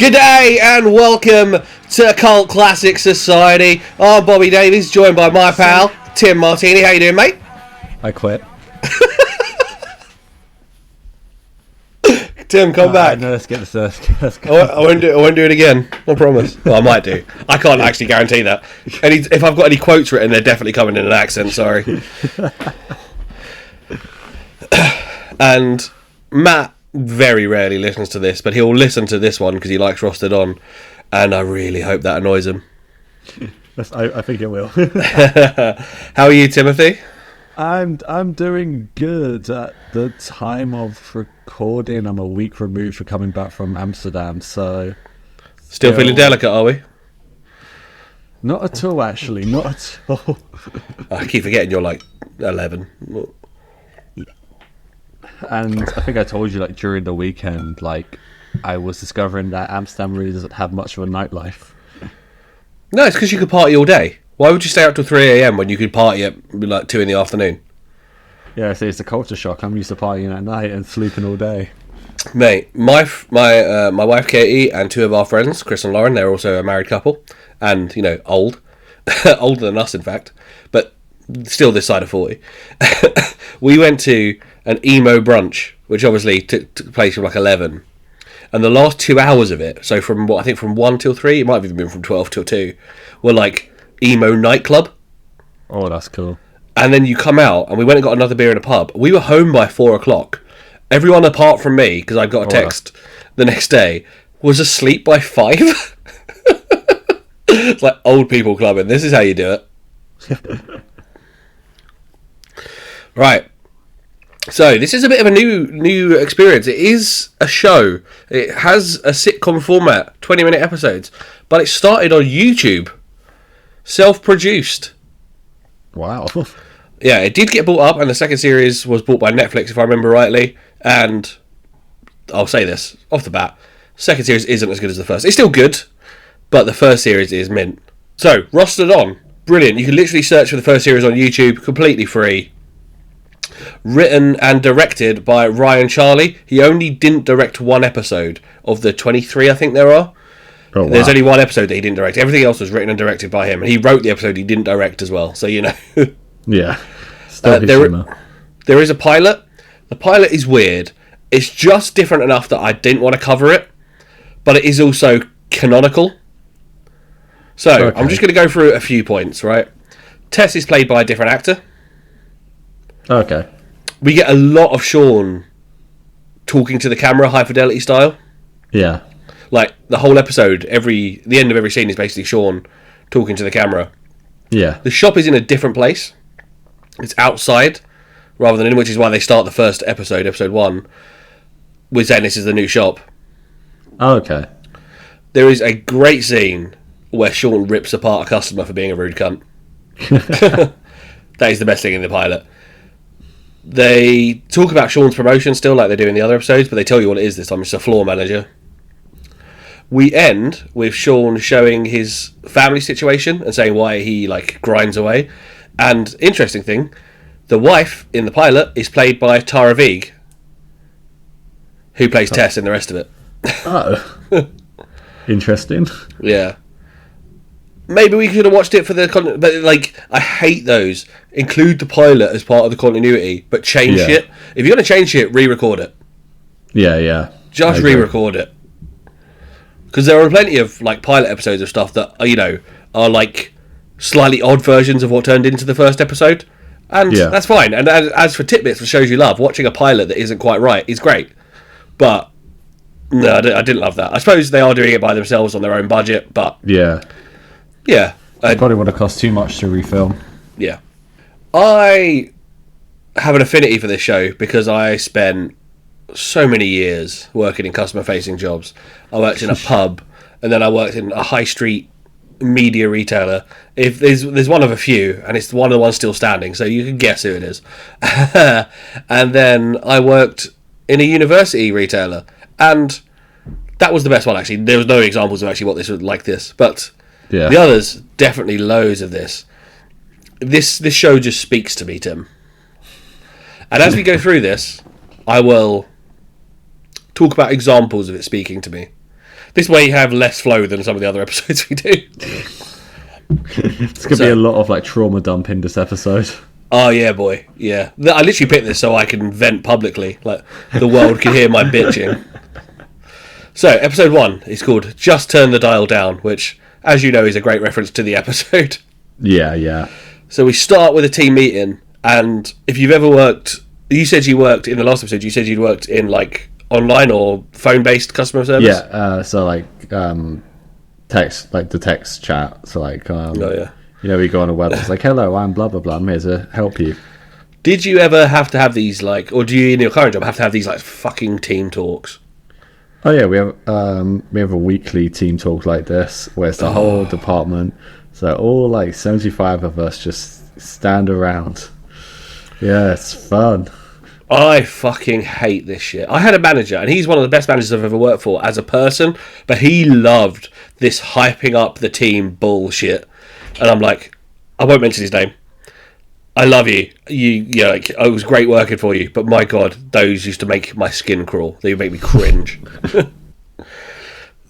G'day and welcome to Cult Classic Society. I'm Bobby Davies, joined by my pal Tim Martini. How you doing, mate? I quit. Tim, come back. No, let's get this. I won't do it again. I promise. Well, I might do. I can't actually guarantee that. If I've got any quotes written, they're definitely coming in an accent. Sorry. And Matt very rarely listens to this, but he'll listen to this one because he likes Roasted On, and I really hope that annoys him. I think it will. How are you, Timothy? I'm doing good. At the time of recording, I'm a week removed from coming back from Amsterdam, so Still feeling delicate, are we? Not at all, actually. Not at all. I keep forgetting you're like 11. And I think I told you, like, during the weekend, like, I was discovering that Amsterdam really doesn't have much of a nightlife. No, it's because you could party all day. Why would you stay up till 3 a.m. when you could party at like 2 in the afternoon? Yeah, so it's a culture shock. I'm used to partying at night and sleeping all day. Mate, my wife Katie and two of our friends, Chris and Lauren, they're also a married couple, and old, older than us in fact, but still this side of 40. We went to an emo brunch, which obviously took place from like 11, and the last 2 hours of it, so from 1 till 3, it might have even been from 12 till 2, were like emo nightclub. Oh, that's cool. And then you come out, and we went and got another beer in a pub. We were home by 4 o'clock. Everyone apart from me, because I got a text the next day, was asleep by 5. It's like old people clubbing. This is how you do it. Right. So this is a bit of a new experience. It is a show. It has a sitcom format, 20-minute episodes, but it started on YouTube, self-produced. Wow. Yeah, it did get bought up, and the second series was bought by Netflix, if I remember rightly. And I'll say this off the bat: second series isn't as good as the first. It's still good, but the first series is mint. So, Rostered On, brilliant. You can literally search for the first series on YouTube, completely free. Written and directed by Ryan Charlie. He only didn't direct one episode of the 23, I think there are. Oh, wow. There's only one episode that he didn't direct. Everything else was written and directed by him, and he wrote the episode he didn't direct as well. So Yeah. There is a pilot. The pilot is weird. It's just different enough that I didn't want to cover it, but it is also canonical. So I'm just going to go through a few points. Right, Tess is played by a different actor. Okay. We get a lot of Sean talking to the camera, high fidelity style. Yeah. Like the whole episode, the end of every scene is basically Sean talking to the camera. Yeah. The shop is in a different place. It's outside rather than in, which is why they start the first episode 1, with saying this is the new shop. Oh, okay. There is a great scene where Sean rips apart a customer for being a rude cunt. That is the best thing in the pilot. They talk about Sean's promotion still, like they do in the other episodes, but they tell you what it is this time. It's a floor manager. We end with Sean showing his family situation and saying why he grinds away. And interesting thing, the wife in the pilot is played by Tara Veig, who plays Tess in the rest of it. Oh. Interesting. Yeah. Maybe we could have watched it for the content, but I hate those. Include the pilot as part of the continuity, but change it. If you're going to change shit, re-record it. Yeah. Just re-record it. Because there are plenty of pilot episodes of stuff that are slightly odd versions of what turned into the first episode, and that's fine. And as for tidbits for shows you love, watching a pilot that isn't quite right is great. But no, I didn't love that. I suppose they are doing it by themselves on their own budget, but Yeah. It probably would have cost too much to refilm. Yeah. I have an affinity for this show because I spent so many years working in customer-facing jobs. I worked in a pub, and then I worked in a high street media retailer. If there's one of a few, and it's one of the ones still standing, so you can guess who it is. And then I worked in a university retailer, and that was the best one actually. There was no examples of actually what this was like this, but the others, definitely loads of this. This show just speaks to me, Tim. And as we go through this, I will talk about examples of it speaking to me. This way you have less flow than some of the other episodes we do. It's going to be a lot of like trauma dumping this episode. Oh yeah, boy. Yeah. I literally picked this so I can vent publicly. Like, the world can hear my bitching. So, episode 1 is called Just Turn the Dial Down, which, as you know, is a great reference to the episode. Yeah. So we start with a team meeting, and if you've ever worked... You said you worked, in the last episode, you said you'd worked in, like, online or phone-based customer service? Yeah, so, like, text, like the text chat. So, like, you know, we go on a web, it's like, hello, I'm blah, blah, blah, I'm here to help you. Did you ever have to have these, like... Or do you, in your current job, have to have these, like, fucking team talks? Oh yeah, we have a weekly team talk like this, where it's the whole department. So all like 75 of us just stand around. Yeah, it's fun. I fucking hate this shit. I had a manager, and he's one of the best managers I've ever worked for as a person, but he loved this hyping up the team bullshit. And I'm like, I won't mention his name. I love you. You like, it was great working for you, but my God, those used to make my skin crawl. They would make me cringe.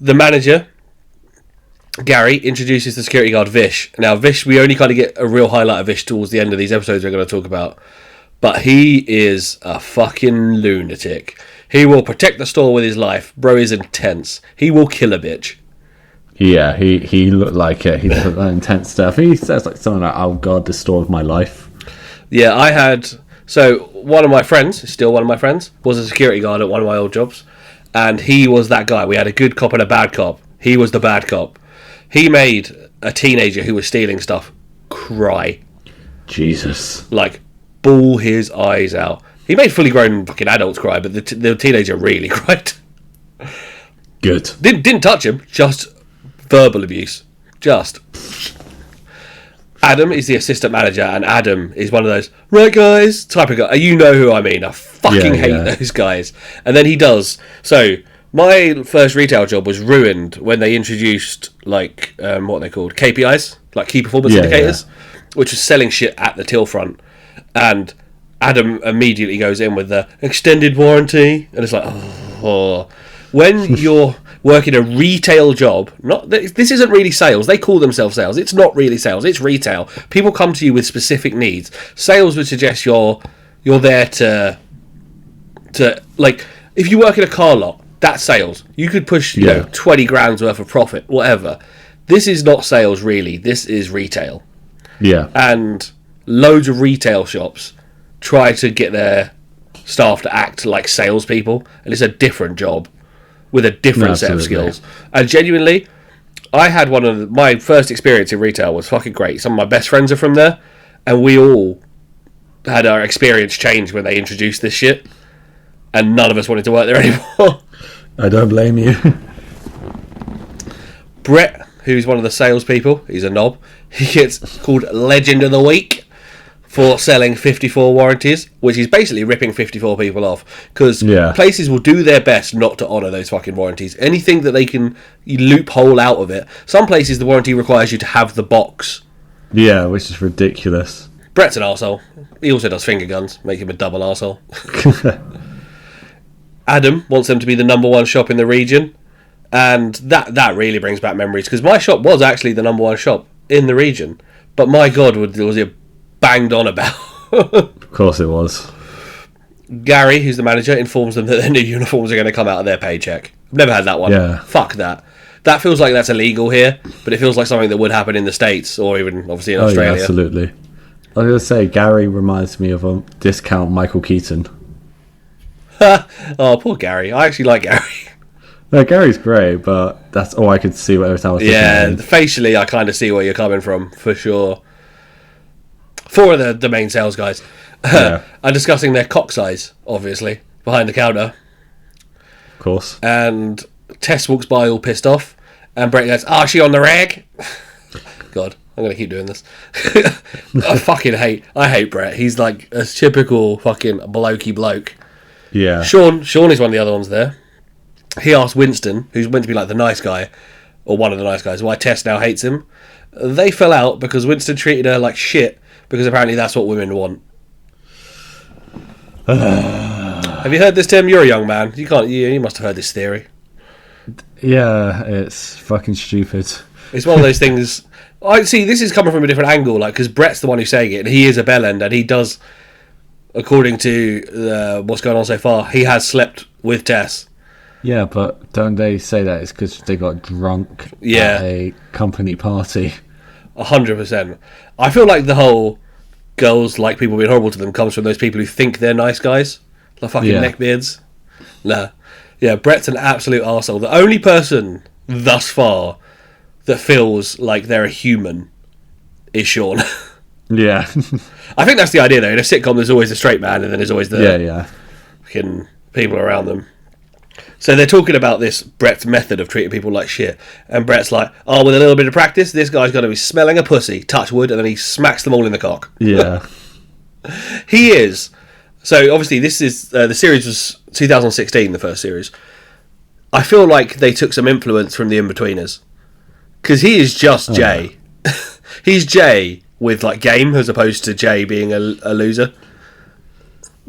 The manager, Gary, introduces the security guard, Vish. Now, Vish, we only kind of get a real highlight of Vish towards the end of these episodes we're going to talk about. But he is a fucking lunatic. He will protect the store with his life. Bro is intense. He will kill a bitch. Yeah, he looked like it. He looked like intense stuff. He says like something like, oh God, the store of my life. Yeah, I had... So, one of my friends, still one of my friends, was a security guard at one of my old jobs. And he was that guy. We had a good cop and a bad cop. He was the bad cop. He made a teenager who was stealing stuff cry. Jesus. Like, bawl his eyes out. He made fully grown fucking adults cry, but the teenager really cried. Good. Didn't touch him, just verbal abuse. Just... Adam is the assistant manager, and Adam is one of those, right guys, type of guy. You know who I mean. I fucking hate those guys. And then he does. So, my first retail job was ruined when they introduced, like, what are they called? KPIs, like key performance indicators, which was selling shit at the till front. And Adam immediately goes in with the extended warranty, and it's like, oh. When you're working a retail job, this isn't really sales. They call themselves sales. It's not really sales. It's retail. People come to you with specific needs. Sales would suggest you're there to like, if you work in a car lot, that's sales. You could push 20 grand's worth of profit, whatever. This is not sales really. This is retail. Yeah. And loads of retail shops try to get their staff to act like salespeople, and it's a different job with a different set of skills. And genuinely, I had my first experience in retail was fucking great. Some of my best friends are from there, and we all had our experience change when they introduced this shit, and none of us wanted to work there anymore. I don't blame you. Brett, who's one of the salespeople, he's a knob. He gets called Legend of the Week for selling 54 warranties, which is basically ripping 54 people off. Because places will do their best not to honour those fucking warranties. Anything that they can loophole out of it. Some places the warranty requires you to have the box. Yeah, which is ridiculous. Brett's an arsehole. He also does finger guns, make him a double arsehole. Adam wants them to be the number one shop in the region. And that really brings back memories. Because my shop was actually the number one shop in the region. But my God, was it banged on about. Of course it was. Gary, who's the manager, informs them that their new uniforms are going to come out of their paycheck. I've never had that one. Yeah. Fuck that. That feels like that's illegal here, but it feels like something that would happen in the States or even obviously in Australia. Yeah, absolutely. I was going to say, Gary reminds me of a discount Michael Keaton. Oh, poor Gary. I actually like Gary. No, Gary's great, but that's all I could see every time I was looking at him. Facially, I kind of see where you're coming from, for sure. Four of the main sales guys are discussing their cock size, obviously, behind the counter. Of course. And Tess walks by all pissed off, and Brett goes, "Oh, is she on the rag?" God, I'm going to keep doing this. I hate Brett. He's like a typical fucking blokey bloke. Yeah. Sean is one of the other ones there. He asked Winston, who's meant to be like the nice guy, or one of the nice guys, why Tess now hates him. They fell out because Winston treated her like shit, because apparently that's what women want. Have you heard this, Tim? You're a young man. You must have heard this theory. Yeah, it's fucking stupid. It's one of those things. I see. This is coming from a different angle, like because Brett's the one who's saying it, and he is a bellend, and he does, according to what's going on so far, he has slept with Tess. Yeah, but don't they say that it's because they got drunk at a company party? 100%. I feel like the whole girls like people being horrible to them comes from those people who think they're nice guys, like fucking neckbeards. Nah. Yeah, Brett's an absolute arsehole. The only person thus far that feels like they're a human is Sean. Yeah. I think that's the idea, though. In a sitcom, there's always the straight man, and then there's always the fucking people around them. So they're talking about this Brett's method of treating people like shit, and Brett's like, "Oh, with a little bit of practice, this guy's going to be smelling a pussy, touch wood," and then he smacks them all in the cock. Yeah. He is. So obviously, this is the series was 2016, the first series. I feel like they took some influence from the In-Betweeners. Because he is just Jay. Yeah. He's Jay with like game as opposed to Jay being a loser.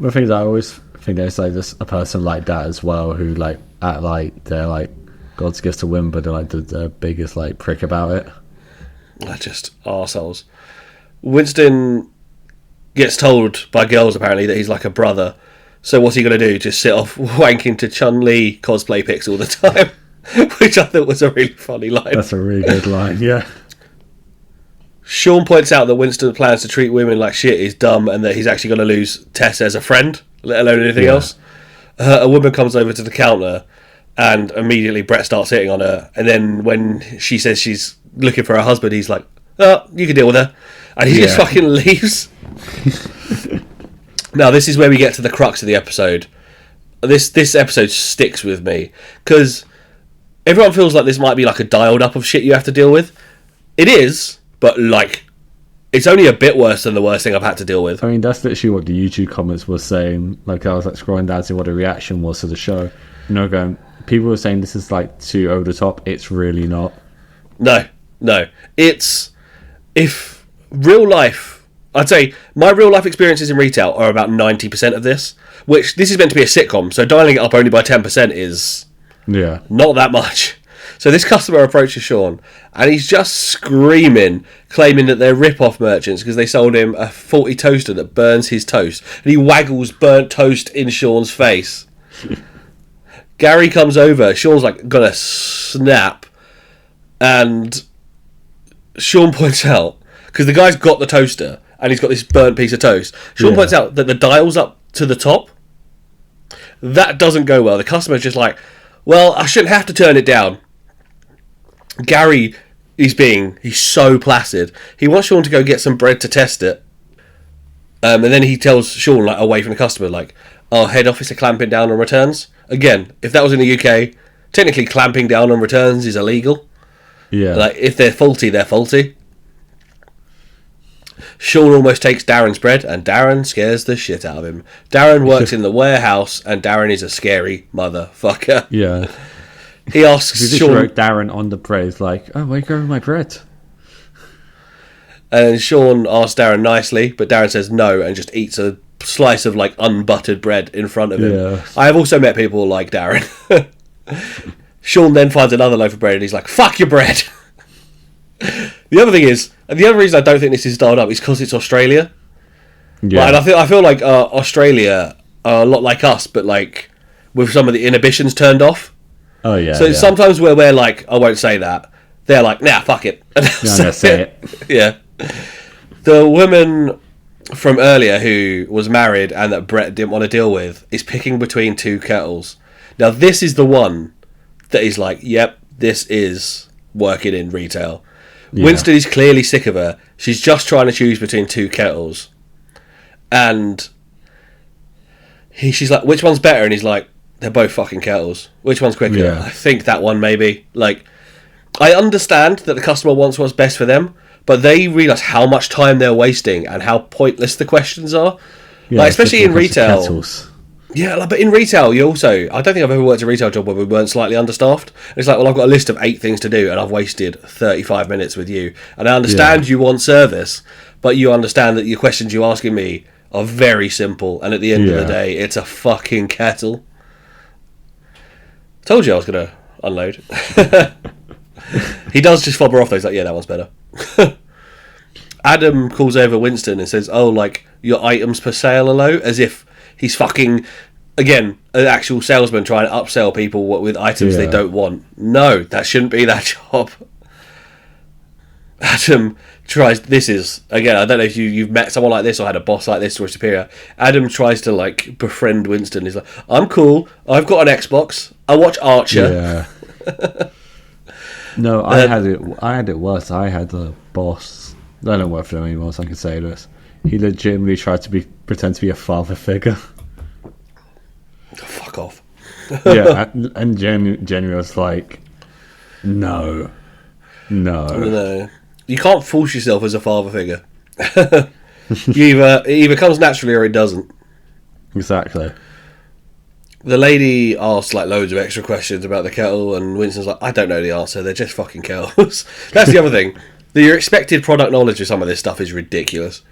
The thing is, I always think there's like a person like that as well who like act like they're like God's gift to win, but they're like the biggest like prick about it. They're just arseholes. Winston gets told by girls apparently that he's like a brother. So what's he going to do? Just sit off wanking to Chun-Li cosplay pics all the time? Which I thought was a really funny line. That's a really good line, yeah. Sean points out that Winston plans to treat women like shit is dumb and that he's actually going to lose Tess as a friend, let alone anything else. A woman comes over to the counter and immediately Brett starts hitting on her. And then when she says she's looking for her husband, he's like, "Oh, you can deal with her." And he just fucking leaves. Now, this is where we get to the crux of the episode. This episode sticks with me because everyone feels like this might be like a dialed up of shit you have to deal with. It is, but like it's only a bit worse than the worst thing I've had to deal with. I mean, that's literally what the YouTube comments were saying. Like, I was like scrolling down to see what the reaction was to the show. You know, going, people were saying this is like too over the top. It's really not. No. It's if real life. I'd say my real life experiences in retail are about 90% of this. Which this is meant to be a sitcom, so dialing it up only by 10% is not that much. So this customer approaches Sean, and he's just screaming, claiming that they're rip-off merchants because they sold him a faulty toaster that burns his toast. And he waggles burnt toast in Sean's face. Gary comes over. Sean's like, gonna snap. And Sean points out, because the guy's got the toaster, and he's got this burnt piece of toast. Sean points out that the dial's up to the top. That doesn't go well. The customer's just like, "Well, I shouldn't have to turn it down." Gary he's so placid. He wants Sean to go get some bread to test it. And then he tells Sean, like, away from the customer, like, "Oh, head office are clamping down on returns." Again, if that was in the UK, technically clamping down on returns is illegal. Yeah. Like, if they're faulty, they're faulty. Sean almost takes Darren's bread, and Darren scares the shit out of him. Darren works in the warehouse, and Darren is a scary motherfucker. Yeah. He asks He just Sean... wrote Darren on the bread, like, "Oh, where you going with my bread?" And Sean asks Darren nicely, but Darren says no and just eats a slice of, like, unbuttered bread in front of him. Yeah. I have also met people like Darren. Sean then finds another loaf of bread, and he's like, "Fuck your bread!" The other thing is, and the other reason I don't think this is dialed up is because it's Australia. Yeah. Like, and I feel like Australia are a lot like us, but like with some of the inhibitions turned off. Oh yeah. So sometimes where we're like, "I won't say that," they're like, "Nah, fuck it." I'm gonna say it. Yeah. The woman from earlier who was married and that Brett didn't want to deal with is picking between two kettles. Now this is the one that is like, "Yep, this is working in retail." Yeah. Winston is clearly sick of her. She's just trying to choose between two kettles. And she's like, "Which one's better?" And he's like, "They're both fucking kettles. Which one's quicker?" Yeah. "I think that one, maybe." Like, I understand that the customer wants what's best for them, but they realise how much time they're wasting and how pointless the questions are. Yeah, like, especially in retail. Yeah, like, but in retail, you also... I don't think I've ever worked a retail job where we weren't slightly understaffed. It's like, well, I've got a list of 8 things to do, and I've wasted 35 minutes with you. And I understand you want service, but you understand that your questions you're asking me are very simple, and at the end of the day, it's a fucking kettle. Told you I was unload. He does just fob her off though. He's like, yeah, that one's better. Adam calls over Winston and says, oh, like, your items per sale are low, as if he's fucking, again, an actual salesman trying to upsell people with items they don't want. No, that shouldn't be that job. Adam tries, this is, again, I don't know if you've met someone like this or had a boss like this or a superior. Adam tries to, like, befriend Winston. He's like, I'm cool, I've got an Xbox, I watch Archer. Yeah. No, I had it worse. I had a boss, I don't work for them anymore, so I can say this. He legitimately tried to pretend to be a father figure. Fuck off. Yeah, and Jenny was like, no. You can't force yourself as a father figure. It either comes naturally or it doesn't. Exactly. The lady asks like loads of extra questions about the kettle, and Winston's like, I don't know the answer, they're just fucking kettles. That's the other thing. Your expected product knowledge of some of this stuff is ridiculous.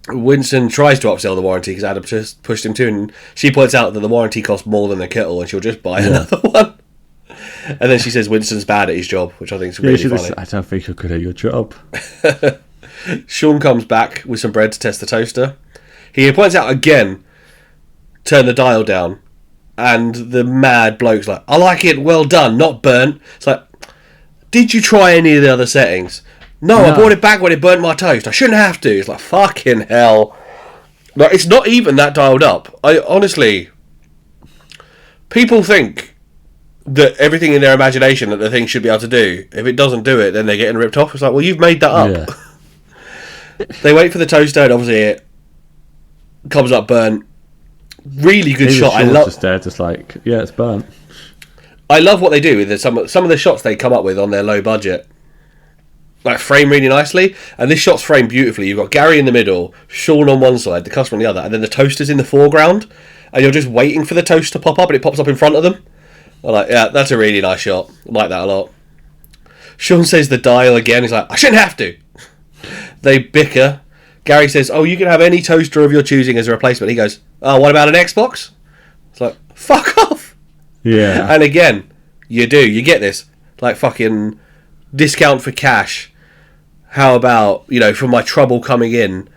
Winston tries to upsell the warranty because Adam just pushed him to, and she points out that the warranty costs more than the kettle, and she'll just buy another one. And then she says Winston's bad at his job, which I think is really funny. I don't think you're good at your job. Sean comes back with some bread to test the toaster. He points out again, turn the dial down, and the mad bloke's like, I like it well done, not burnt. It's like, did you try any of the other settings? No, I brought it back when it burnt my toast. I shouldn't have to. It's like, fucking hell. Like, it's not even that dialed up. I honestly, people think that everything in their imagination that the thing should be able to do, if it doesn't do it, then they're getting ripped off. It's like, well, you've made that up. Yeah. They wait for the toaster, and obviously it comes up burnt. Really good shot. I love just there, just like, yeah, it's burnt. I love what they do with some of the shots they come up with on their low budget. Like, frame really nicely, and this shot's framed beautifully. You've got Gary in the middle, Sean on one side, the customer on the other, and then the toaster's in the foreground, and you're just waiting for the toast to pop up, and it pops up in front of them. I'm like, yeah, that's a really nice shot. I like that a lot. Sean says the dial again. He's like, I shouldn't have to. They bicker. Gary says, oh, you can have any toaster of your choosing as a replacement. He goes, oh, what about an Xbox? It's like, fuck off. Yeah. And again, you get this. Like, fucking discount for cash. How about, for my trouble coming in,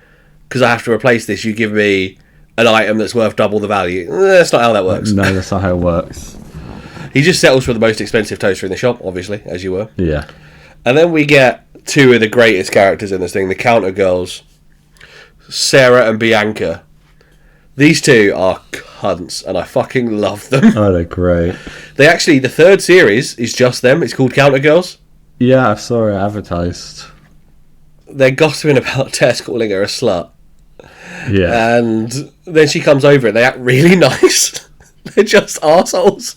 because I have to replace this, you give me an item that's worth double the value. That's not how that works. No, that's not how it works. He just settles for the most expensive toaster in the shop, obviously, as you were. Yeah. And then we get two of the greatest characters in this thing, the counter girls, Sarah and Bianca. These two are cunts, and I fucking love them. Oh, they're great. The third series is just them. It's called Counter Girls. Yeah, I saw it advertised. They're gossiping about Tess calling her a slut. Yeah. And then she comes over and they act really nice. They're just arseholes.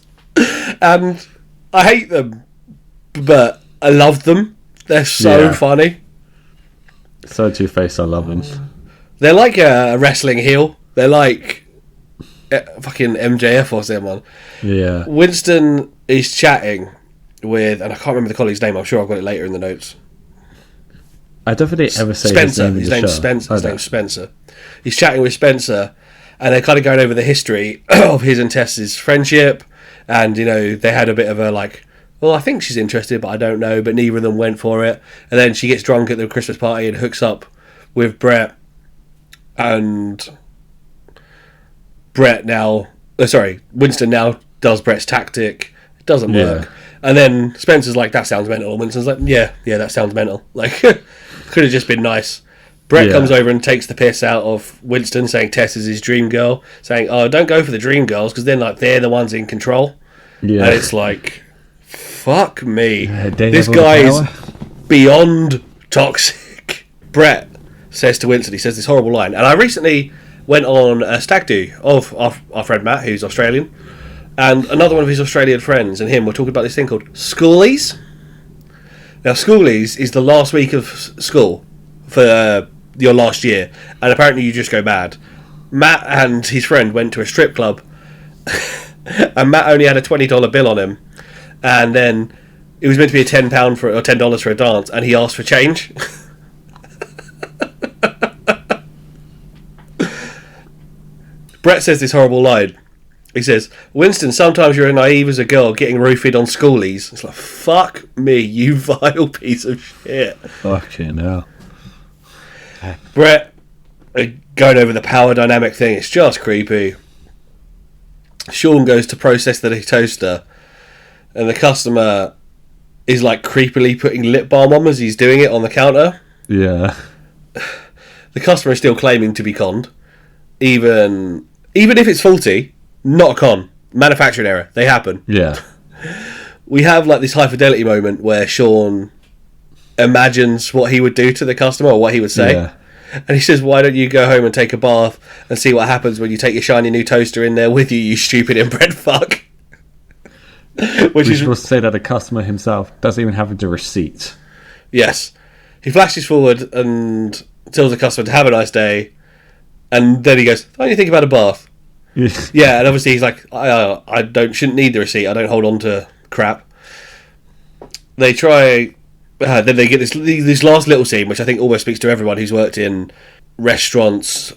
And I hate them, but I love them. They're so funny. So Two-Face, I love them. They're like a wrestling heel. They're like fucking MJF or someone. Yeah. Winston is chatting with, and I can't remember the colleague's name. I'm sure I've got it later in the notes. I don't think they ever say Spencer. his name's Spencer. His name's Spencer. He's chatting with Spencer, and they're kind of going over the history of his and Tess's friendship, and they had a bit of a like, well, I think she's interested, but I don't know. But neither of them went for it, and then she gets drunk at the Christmas party and hooks up with Brett, and Winston now does Brett's tactic. It doesn't work. And then Spencer's like, that sounds mental. And Winston's like, yeah, that sounds mental. Like, could have just been nice. Brett comes over and takes the piss out of Winston, saying Tess is his dream girl, saying, oh, don't go for the dream girls, because then they're the ones in control. Yeah. And it's like, fuck me. This guy is beyond toxic. Brett says to Winston, he says this horrible line, and I recently went on a stag do of our friend Matt, who's Australian, and another one of his Australian friends and him were talking about this thing called schoolies. Now, schoolies is the last week of school for your last year, and apparently you just go mad. Matt and his friend went to a strip club, and Matt only had a $20 bill on him, and then it was meant to be $10 or $10 for a dance, and he asked for change. Brett says this horrible line. He says, Winston, sometimes you're naive as a girl getting roofied on schoolies. It's like, fuck me, you vile piece of shit. Fucking hell. Brett, going over the power dynamic thing, it's just creepy. Sean goes to process the toaster, and the customer is like creepily putting lip balm on as he's doing it on the counter. Yeah. The customer is still claiming to be conned. Even if it's faulty, not a con. Manufacturing error. They happen. Yeah. We have like this high fidelity moment where Sean imagines what he would do to the customer or what he would say. Yeah. And he says, why don't you go home and take a bath and see what happens when you take your shiny new toaster in there with you, you stupid inbred fuck. Which is supposed to say that the customer himself doesn't even have the receipt. Yes. He flashes forward and tells the customer to have a nice day. And then he goes, why don't you think about a bath? Yeah, and obviously he's like, shouldn't need the receipt. I don't hold on to crap. They try... then they get this last little scene, which I think almost speaks to everyone who's worked in restaurants,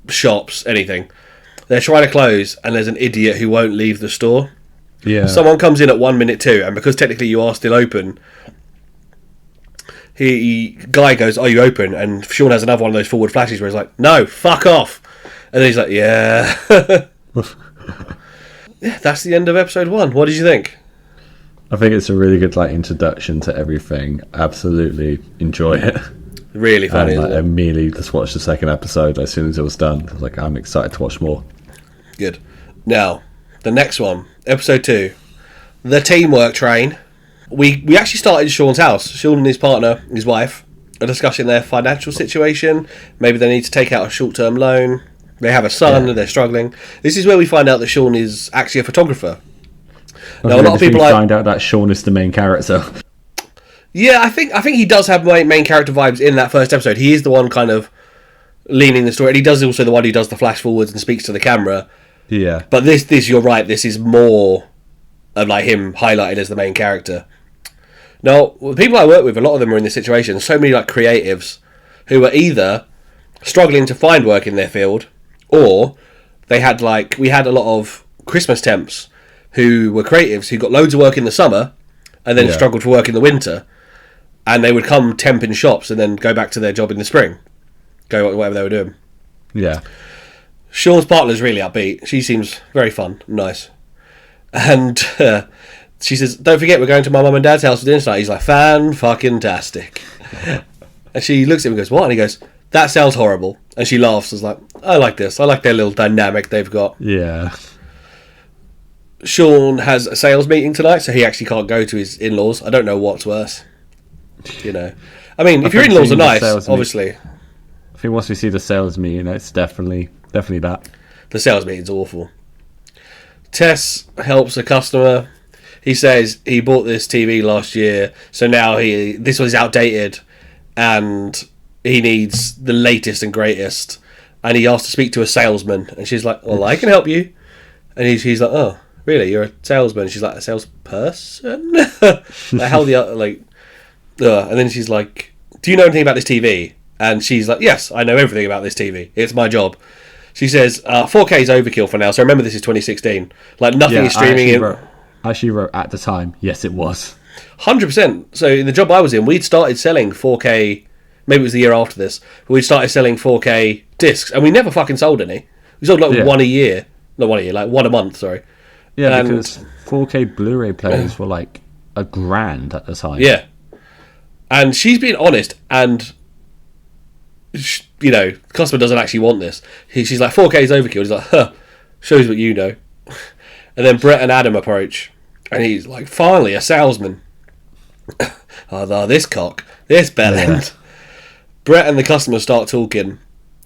shops, anything. They're trying to close, and there's an idiot who won't leave the store. Yeah. Someone comes in at 1 minute too, and because technically you are still open, guy goes, are you open? And Sean has another one of those forward flashes where he's like, no, fuck off. And then he's like, yeah. Yeah, that's the end of episode 1. What did you think? I think it's a really good introduction to everything. Absolutely enjoy it. Really funny. And immediately just watched the second episode as soon as it was done. I was like, I'm excited to watch more. Good. Now, the next one, episode 2, the teamwork train. We actually started in Sean's house. Sean and his partner, his wife, are discussing their financial situation. Maybe they need to take out a short-term loan. They have a son and they're struggling. This is where we find out that Sean is actually a photographer. Now, a lot of people find out that Sean is the main character. Yeah, I think he does have main character vibes in that first episode. He is the one kind of leaning the story, and he does also the one who does the flash forwards and speaks to the camera. Yeah. But this you're right. This is more of him highlighted as the main character. Now, the people I work with, a lot of them are in this situation. So many creatives who are either struggling to find work in their field, or they had we had a lot of Christmas temps who were creatives who got loads of work in the summer and then struggled for work in the winter, and they would come temp in shops and then go back to their job in the spring, go whatever they were doing. Yeah. Sean's partner's really upbeat. She seems very fun, nice, and she says, "Don't forget, we're going to my mum and dad's house for dinner tonight." He's like, "Fan-fucking-tastic," and she looks at him and goes, "What?" And he goes, "That sounds horrible." And she laughs. Is like, "I like this. I like their little dynamic they've got." Yeah. Sean has a sales meeting tonight, so he actually can't go to his in-laws. I don't know what's worse. I mean, if your in-laws are nice, obviously. I think once we see the sales meeting, it's definitely that. The sales meeting's awful. Tess helps a customer. He says he bought this TV last year, so now this one's outdated, and he needs the latest and greatest. And he asked to speak to a salesman, and she's like, "Well, I can help you." And he's like, "Oh, really? You're a salesman?" She's like, "A salesperson?" How and then she's like, "Do you know anything about this TV?" And she's like, "Yes, I know everything about this TV. It's my job." She says, 4K is overkill for now, so remember this is 2016. Nothing is streaming I actually wrote at the time, yes it was. 100%. So in the job I was in, we'd started selling 4K, maybe it was the year after this, but we'd started selling 4K discs, and we never fucking sold any. We sold one a year. Not 1 a year, one a month, sorry. Yeah, because 4K Blu-ray players were $1,000 at the time. Yeah. And she's being honest, and the customer doesn't actually want this. She's like, 4K is overkill. He's like, huh, shows what you know. And then Brett and Adam approach, and he's like, finally, a salesman. This cock, this bellend. Yeah. Brett and the customer start talking,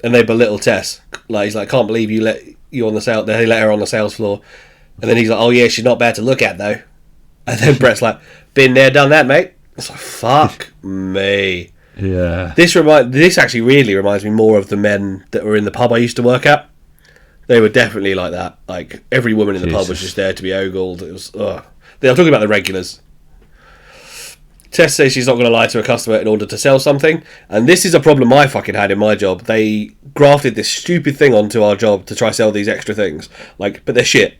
and they belittle Tess. He's like, can't believe you let her on the sales floor. And then he's like, oh yeah, she's not bad to look at though. And then Brett's like, been there, done that, mate. It's like, fuck me. Yeah. This actually really reminds me more of the men that were in the pub I used to work at. They were definitely like that. Every woman in the pub was just there to be ogled. It was, ugh. I'm talking about the regulars. Tess says she's not going to lie to a customer in order to sell something, and this is a problem I fucking had in my job. They grafted this stupid thing onto our job to try sell these extra things. Like, but they're shit.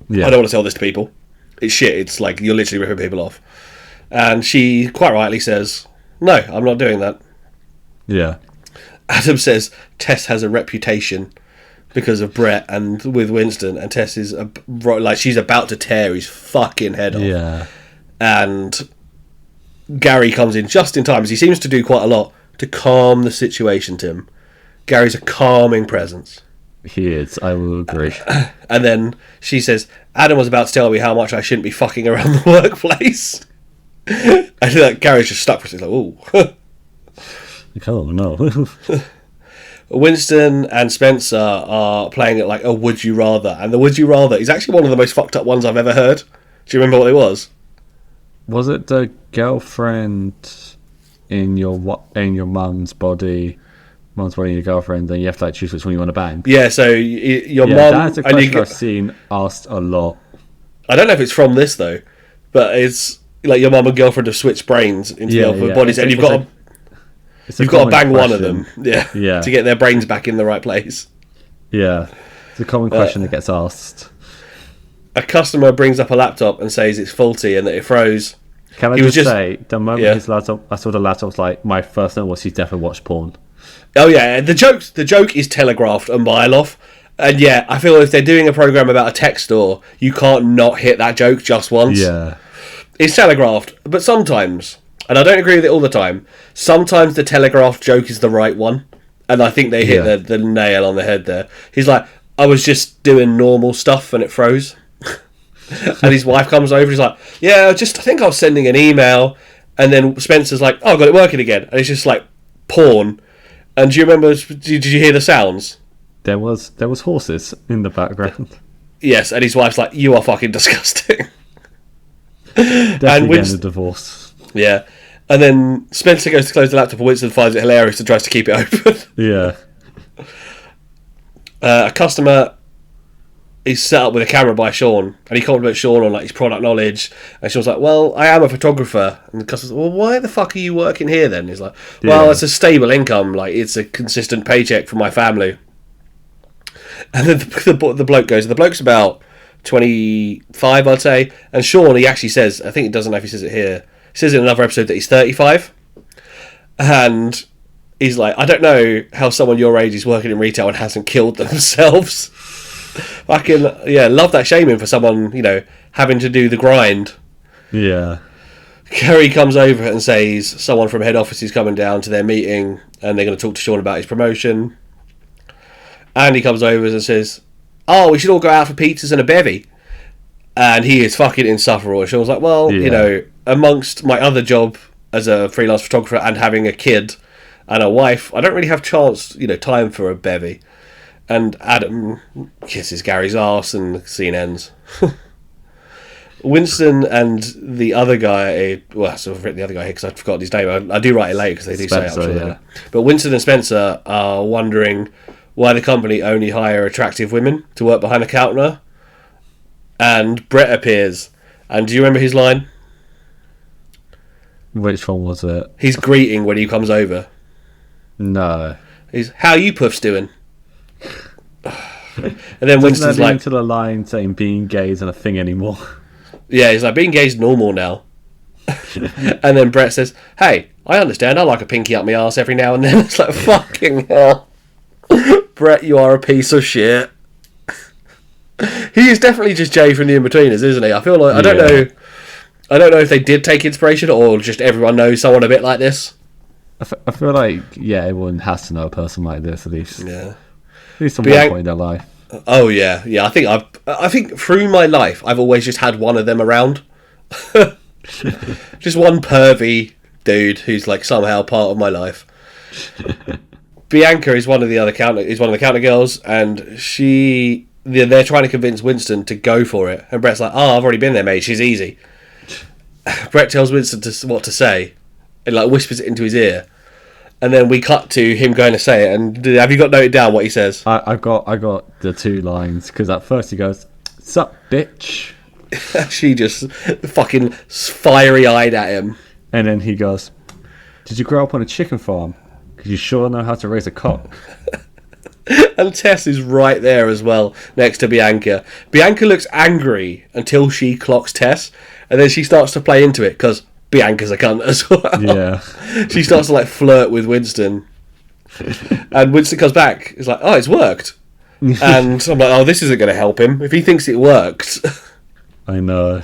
Yeah. I don't want to sell this to people. It's shit. It's like you're literally ripping people off. And she quite rightly says, no, I'm not doing that. Yeah. Adam says Tess has a reputation because of Brett and with Winston, and Tess is like she's about to tear his fucking head off. Yeah. And Gary comes in just in time, as he seems to do quite a lot, to calm the situation, Tim. Gary's a calming presence. He is, I will agree. And then she says, Adam was about to tell me how much I shouldn't be fucking around the workplace. And like, Gary's just stuck for it. He's like, ooh. Oh, no. Winston and Spencer are playing it like a would you rather. And the would you rather is actually one of the most fucked up ones I've ever heard. Do you remember what it was? Was it the girlfriend in your mum's body? Mum's body and your girlfriend, then you have to like choose which one you want to bang. Yeah, so your mum. That's a question I've seen asked a lot. I don't know if it's from this though, but it's like your mum and girlfriend have switched brains into their bodies, and you've got to bang one of them, to get their brains back in the right place. Yeah, it's a common question that gets asked. A customer brings up a laptop and says it's faulty and that it froze. Can I just say, the moment his laptop, I saw the laptop, was like, my first note was he's definitely watched porn. Oh yeah, the joke is telegraphed a mile off, and yeah, I feel if they're doing a program about a tech store, you can't not hit that joke just once. Yeah, it's telegraphed, but sometimes, and I don't agree with it all the time, sometimes the telegraphed joke is the right one, and I think they hit the nail on the head there. He's like, I was just doing normal stuff and it froze. And his wife comes over, he's like, yeah, I think I was sending an email, and then Spencer's like, oh, I got it working again, and it's just like porn. And do you remember, did you hear the sounds? There was horses in the background. Yes, and his wife's like, you are fucking disgusting. Definitely getting a divorce. Yeah. And then Spencer goes to close the laptop and Winston finds it hilarious and tries to keep it open. Yeah. A customer is set up with a camera by Sean, and he compliments Sean on like his product knowledge, and Sean's like, well, I am a photographer, and the customer's like, well, why the fuck are you working here then? He's like, well, it's a stable income, like it's a consistent paycheck for my family. And then the bloke goes, the bloke's about 25, I'd say, and Sean, he actually says, I think he doesn't know if he says it here, he says in another episode that he's 35, and he's like, I don't know how someone your age is working in retail and hasn't killed themselves. Fucking love that shaming for someone, having to do the grind. Yeah. Kerry comes over and says someone from head office is coming down to their meeting and they're going to talk to Sean about his promotion. Andy comes over and says, oh, we should all go out for pizzas and a bevy. And he is fucking insufferable. And Sean's like, well, amongst my other job as a freelance photographer and having a kid and a wife, I don't really have time for a bevy. And Adam kisses Gary's arse and the scene ends. Winston and the other guy, I've written the other guy here because I forgot his name. I do write it later because they do say it. I'm sure But Winston and Spencer are wondering why the company only hire attractive women to work behind the counter. And Brett appears. And do you remember his line? Which one was it? He's greeting when he comes over. No. He's, how you puffs doing? And then Winston's like, to the line saying being gay isn't a thing anymore. Yeah, he's like, being gay's normal now. And then Brett says, hey, I understand, I like a pinky up my arse every now and then. It's like, fucking hell. Brett, you are a piece of shit. He is definitely just Jay from the In-Betweeners, isn't he? I feel like, I don't know if they did take inspiration or just everyone knows someone a bit like this. I feel like, everyone has to know a person like this at least. Yeah. At least at one point in their life. Oh yeah. I think through my life I've always just had one of them around. Just one pervy dude who's like somehow part of my life. Bianca is one of the counter girls, and they're trying to convince Winston to go for it, and Brett's like, "Oh, I've already been there, mate. She's easy." Brett tells Winston what to say, and like whispers it into his ear. And then we cut to him going to say it. And have you got noted down what he says? I got the two lines, because at first he goes, "Sup, bitch." She just fucking fiery-eyed at him. And then he goes, "Did you grow up on a chicken farm? Because you sure know how to raise a cock." And Tess is right there as well, next to Bianca. Bianca looks angry until she clocks Tess, and then she starts to play into it, because Bianca's a cunt as well. Yeah. She starts to, like, flirt with Winston. And Winston comes back. He's like, oh, it's worked. And I'm like, oh, this isn't going to help him. If he thinks it worked... I know.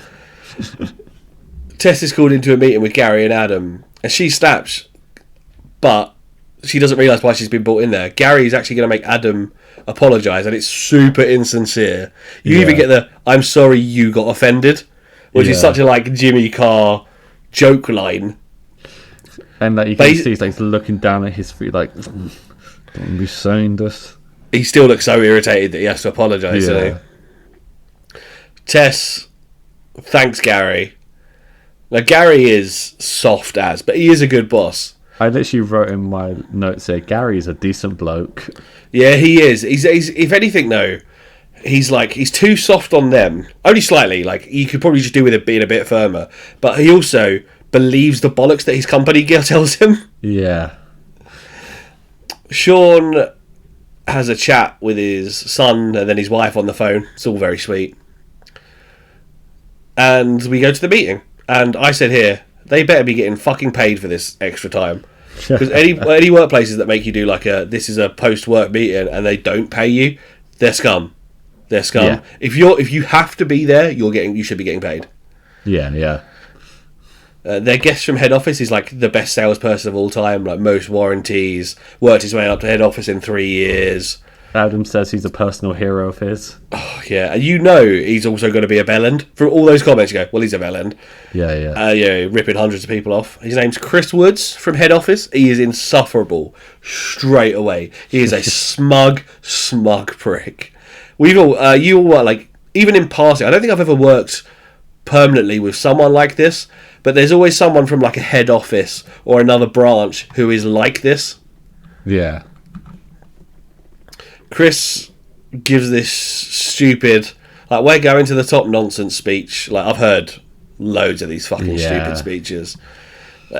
Tess is called into a meeting with Gary and Adam, and she snaps, but she doesn't realise why she's been brought in there. Gary is actually going to make Adam apologise, and it's super insincere. You even get the, I'm sorry you got offended, which is such a, like, Jimmy Carr joke line. And like you can see he's like looking down at his feet like, don't be saying this. He still looks so irritated that he has to apologise, doesn't he? Tess thanks Gary. Now, Gary is soft as, but he is a good boss. I literally wrote in my notes here, Gary's a decent bloke. Yeah, he is. He's if anything, though, he's too soft on them. Only slightly. Like, he could probably just do with it being a bit firmer. But he also believes the bollocks that his company girl tells him. Yeah. Sean has a chat with his son and then his wife on the phone. It's all very sweet. And we go to the meeting. And I said here, they better be getting fucking paid for this extra time. Because any workplaces that make you do like this is a post-work meeting and they don't pay you, they're scum. They're scum. Yeah. If you have to be there, you should be getting paid. Yeah. Their guest from head office is like the best salesperson of all time, like most warranties, worked his way up to head office in 3 years. Adam says he's a personal hero of his. Oh, yeah, and you know he's also going to be a bellend. From all those comments, you go, well, he's a bellend. Yeah. Ripping hundreds of people off. His name's Chris Woods from head office. He is insufferable straight away. He is a smug prick. You all like, even in passing, I don't think I've ever worked permanently with someone like this, but there's always someone from like a head office or another branch who is like this. Yeah. Chris gives this stupid, like, we're going to the top nonsense speech. Like, I've heard loads of these fucking stupid speeches.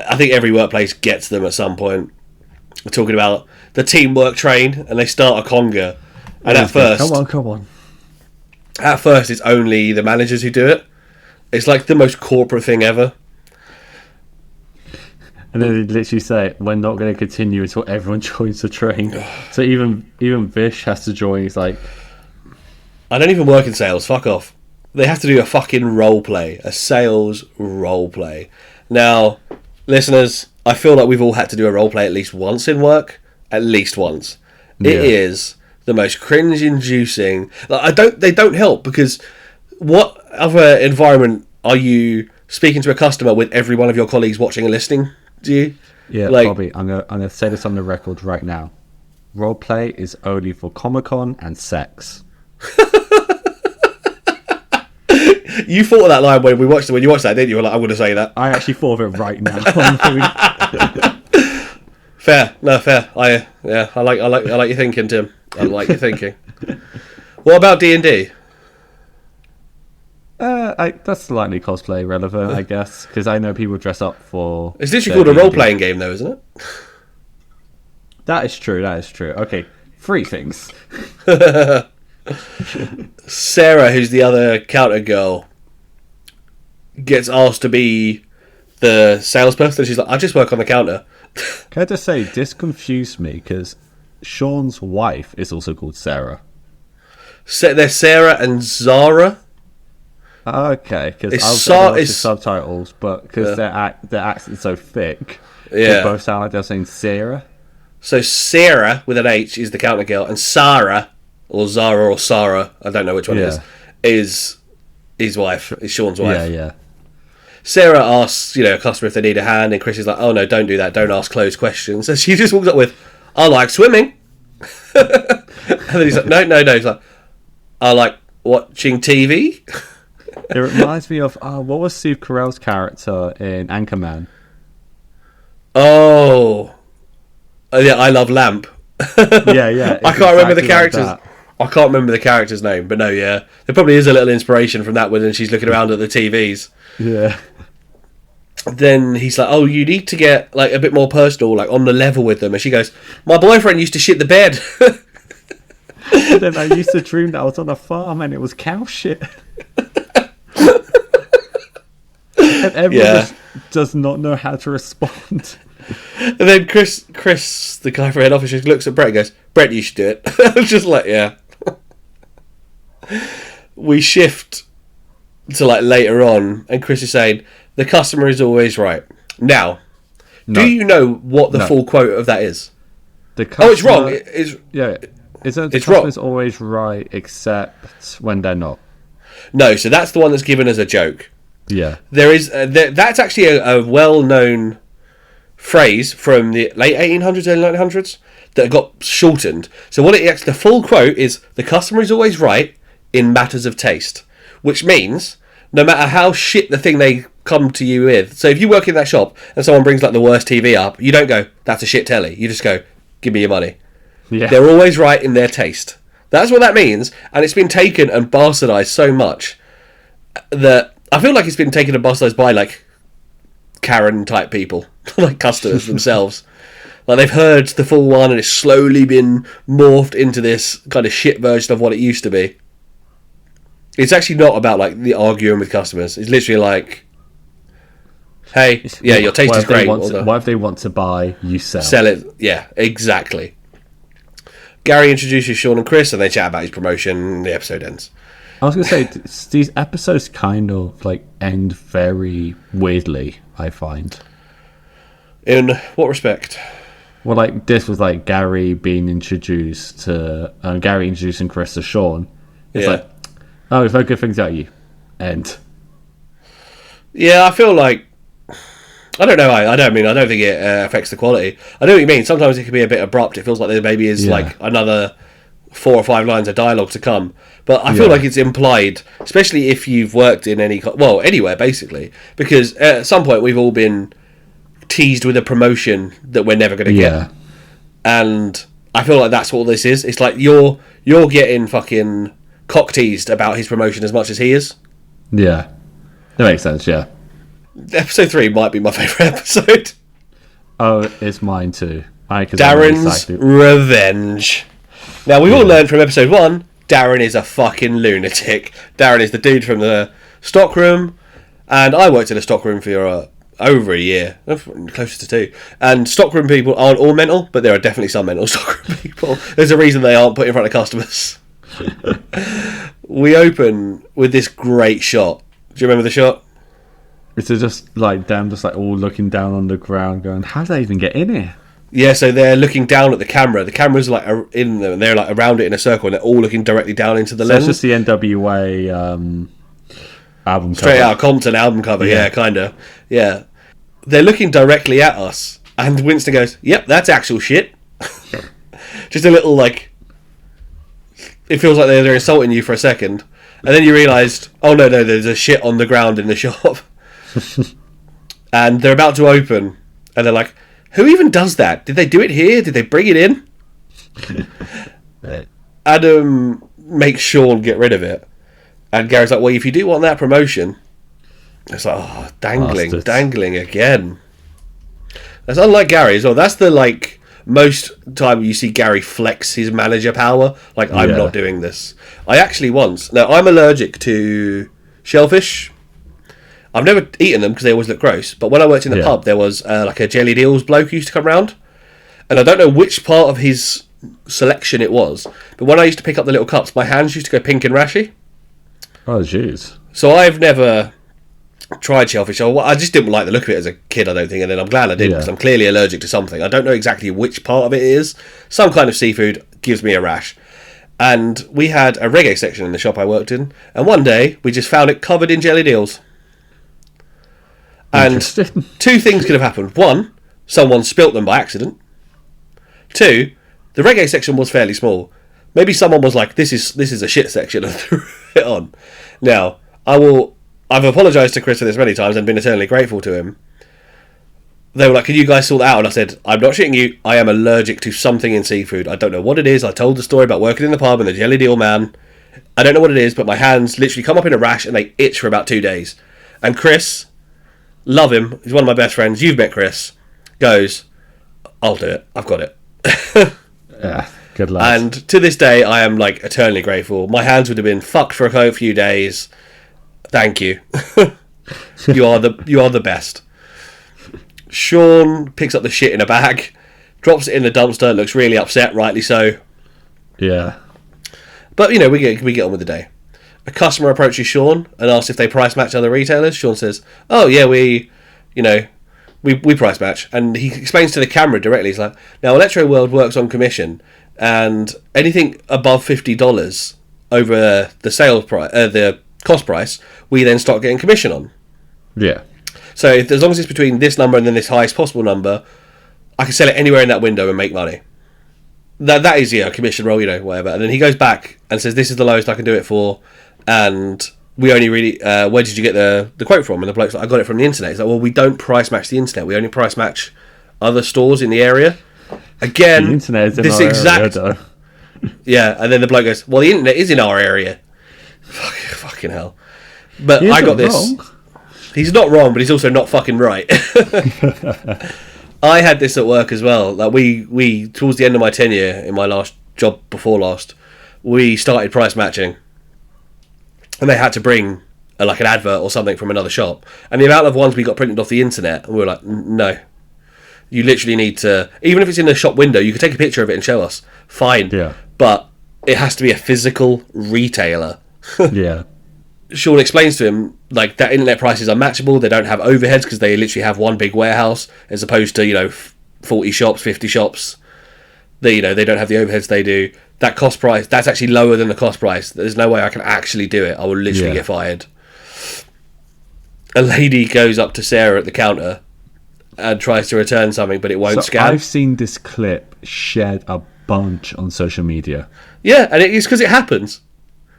I think every workplace gets them at some point. We're talking about the teamwork train, and they start a conga. And at first... Come on. At first, it's only the managers who do it. It's like the most corporate thing ever. And then they literally say, we're not going to continue until everyone joins the train. So even Vish has to join. He's like... I don't even work in sales. Fuck off. They have to do a fucking role play. A sales role play. Now, listeners, I feel like we've all had to do a role play at least once in work. At least once. Yeah. It is the most cringe-inducing... Like, they don't help, because what other environment are you speaking to a customer with every one of your colleagues watching and listening? Do you? Yeah, like, Bobby, I'm gonna say this on the record right now. Roleplay is only for Comic-Con and sex. You thought of that line when you watched that, didn't you? You were like, I'm going to say that. I actually thought of it right now. Fair. I like your thinking, Tim. I like your thinking. What about D&D? That's slightly cosplay relevant, I guess, because I know people dress up for... It's literally called a role-playing game, though, isn't it? That is true. Okay, 3 things. Sarah, who's the other counter girl, gets asked to be the salesperson. She's like, I just work on the counter. Can I just say, this confused me, because Sean's wife is also called Sarah. They're Sarah and Zara. Okay, because I'll watch the subtitles, but because their accent's so thick, they both sound like they're saying Sarah. So Sarah with an H is the counter girl, and Sarah or Zara or Sarah, I don't know which one it is his wife, is Sean's wife. Yeah. Sarah asks, a customer if they need a hand, and Chris is like, "Oh no, don't do that. Don't ask closed questions." And she just walks up with, "I like swimming," and then he's like, "No." He's like, "I like watching TV." It reminds me of what was Steve Carell's character in Anchorman? Oh, yeah, I love Lamp. Yeah. I can't remember the characters. I can't remember the character's name, but no, yeah, there probably is a little inspiration from that when she's looking around at the TVs. Yeah. Then he's like, "Oh, you need to get like a bit more personal, like on the level with them." And she goes, "My boyfriend used to shit the bed." And then I used to dream that I was on a farm and it was cow shit. And everyone just does not know how to respond. And then Chris, the guy from head office, just looks at Brett and goes, "Brett, you should do it." I was just like, yeah. We shift to like later on, and Chris is saying, "The customer is always right." Now, do you know what the full quote of that is? It's wrong. It's the it's customer's wrong. always right, except when they're not. No, so that's the one that's given as a joke. Yeah. There is that's actually a well-known phrase from the late 1800s, early 1900s that got shortened. So the full quote is, "The customer is always right in matters of taste," which means no matter how shit the thing they come to you with. So if you work in that shop and someone brings like the worst TV up, you don't go, "That's a shit telly." You just go, "Give me your money." Yeah. They're always right in their taste. That's what that means, and it's been taken and bastardized so much that I feel like it's been taken and bastardized by like Karen type people, like customers themselves. Like they've heard the full one and it's slowly been morphed into this kind of shit version of what it used to be. It's actually not about like the arguing with customers. It's literally like, "Hey, yeah, your taste is great." What if they want to buy, you sell. Sell it. Yeah, exactly. Gary introduces Sean and Chris and they chat about his promotion. The episode ends. I was going to say, these episodes kind of like end very weirdly, I find. In what respect? Well, like this was like Gary being introduced to Gary introducing Chris to Sean. It's like, "Oh, we've heard good things about you," and yeah, I feel like I don't know. I don't think it affects the quality. I know what you mean. Sometimes it can be a bit abrupt. It feels like there maybe is like another 4 or 5 lines of dialogue to come. But I feel like it's implied, especially if you've worked in anywhere basically, because at some point we've all been teased with a promotion that we're never going to get, and I feel like that's what this is. It's like you're getting fucking cock teased about his promotion as much as he is. Yeah, that makes sense. Yeah, episode 3 might be my favourite episode. Oh, it's mine too. Darren's revenge. Now we've all learned from episode 1, Darren is a fucking lunatic. Darren is the dude from the stockroom, and I worked in a stockroom for over a year, closer to 2. And stockroom people aren't all mental, but there are definitely some mental stockroom people. There's a reason they aren't put in front of customers. We open with this great shot. Do you remember the shot? It's just like them, just like all looking down on the ground, going, "How did I even get in here?" Yeah, so they're looking down at the camera. The camera's like in them, and they're like around it in a circle, and they're all looking directly down into the lens. It's just the NWA album cover. Straight Outta Compton album cover, yeah, kind of. Yeah. They're looking directly at us, and Winston goes, "Yep, that's actual shit." Just a little, like, it feels like they're insulting you for a second, and then you realised, oh no, there's a shit on the ground in the shop. And they're about to open, and they're like, "Who even does that? Did they do it here? Did they bring it in?" Adam makes Sean get rid of it, and Gary's like, "Well, if you do want that promotion," it's like, oh, dangling again. That's unlike Gary as well. That's the like most time you see Gary flex his manager power. Like, I'm not doing this. I actually once. Now I'm allergic to shellfish. I've never eaten them because they always look gross. But when I worked in the pub, there was like a Jelly Deals bloke who used to come round, and I don't know which part of his selection it was, but when I used to pick up the little cups, my hands used to go pink and rashy. Oh, jeez. So I've never tried shellfish. I just didn't like the look of it as a kid, I don't think, and then I'm glad I did, because I'm clearly allergic to something. I don't know exactly which part of it is. Some kind of seafood gives me a rash. And we had a reggae section in the shop I worked in, and one day we just found it covered in Jelly Deals. And 2 things could have happened. 1, someone spilt them by accident. 2, the reggae section was fairly small. Maybe someone was like, this is a shit section, and threw it on. Now, I've apologised to Chris for this many times and been eternally grateful to him. They were like, "Can you guys sort that out?" And I said, "I'm not shitting you. I am allergic to something in seafood. I don't know what it is. I told the story about working in the pub and the Jelly Deal man. I don't know what it is, but my hands literally come up in a rash and they itch for about 2 days." And Chris, love him, he's one of my best friends, you've met Chris, goes, "I'll do it. I've got it." Yeah. Good lad. And to this day, I am like eternally grateful. My hands would have been fucked for a few days. Thank you. You are the best. Sean picks up the shit in a bag, drops it in the dumpster, looks really upset, rightly so. Yeah. But, you know, we get on with the day. A customer approaches Sean and asks if they price match other retailers. Sean says, oh, yeah, we price match. And he explains to the camera directly, he's like, now, Electro World works on commission, and anything above $50 over the sales price, the cost price, we then start getting commission on. Yeah. So as long as it's between this number and then this highest possible number, I can sell it anywhere in that window and make money. That is, yeah, commission roll, you know, whatever. And then he goes back and says, this is the lowest I can do it for, and we only really, where did you get the quote from? And the bloke's like, I got it from the internet. He's like, well, we don't price match the internet. We only price match other stores in the area. Again, the internet is in this our exact area, though. Yeah, and then the bloke goes, well, the internet is in our area. Fucking hell. But He I got isn't this. wrong. He's not wrong, but he's also not fucking right. I had this at work as well. Like we towards the end of my tenure in my last job before last, we started price matching, and they had to bring like an advert or something from another shop. And the amount of ones we got printed off the internet, and we were like, no, you literally need to. Even if it's in the shop window, you can take a picture of it and show us. Fine, Yeah. but it has to be a physical retailer. Yeah. Sean explains to him like that internet prices are matchable. They don't have overheads because they literally have one big warehouse as opposed to 40 shops, 50 shops. They don't have the overheads they do. That cost price, that's actually lower than the cost price. There's no way I can actually do it. I will literally get fired. A lady goes up to Sarah at the counter and tries to return something, but it won't So scan. I've seen this clip shared a bunch on social media. Yeah, and it's because it happens.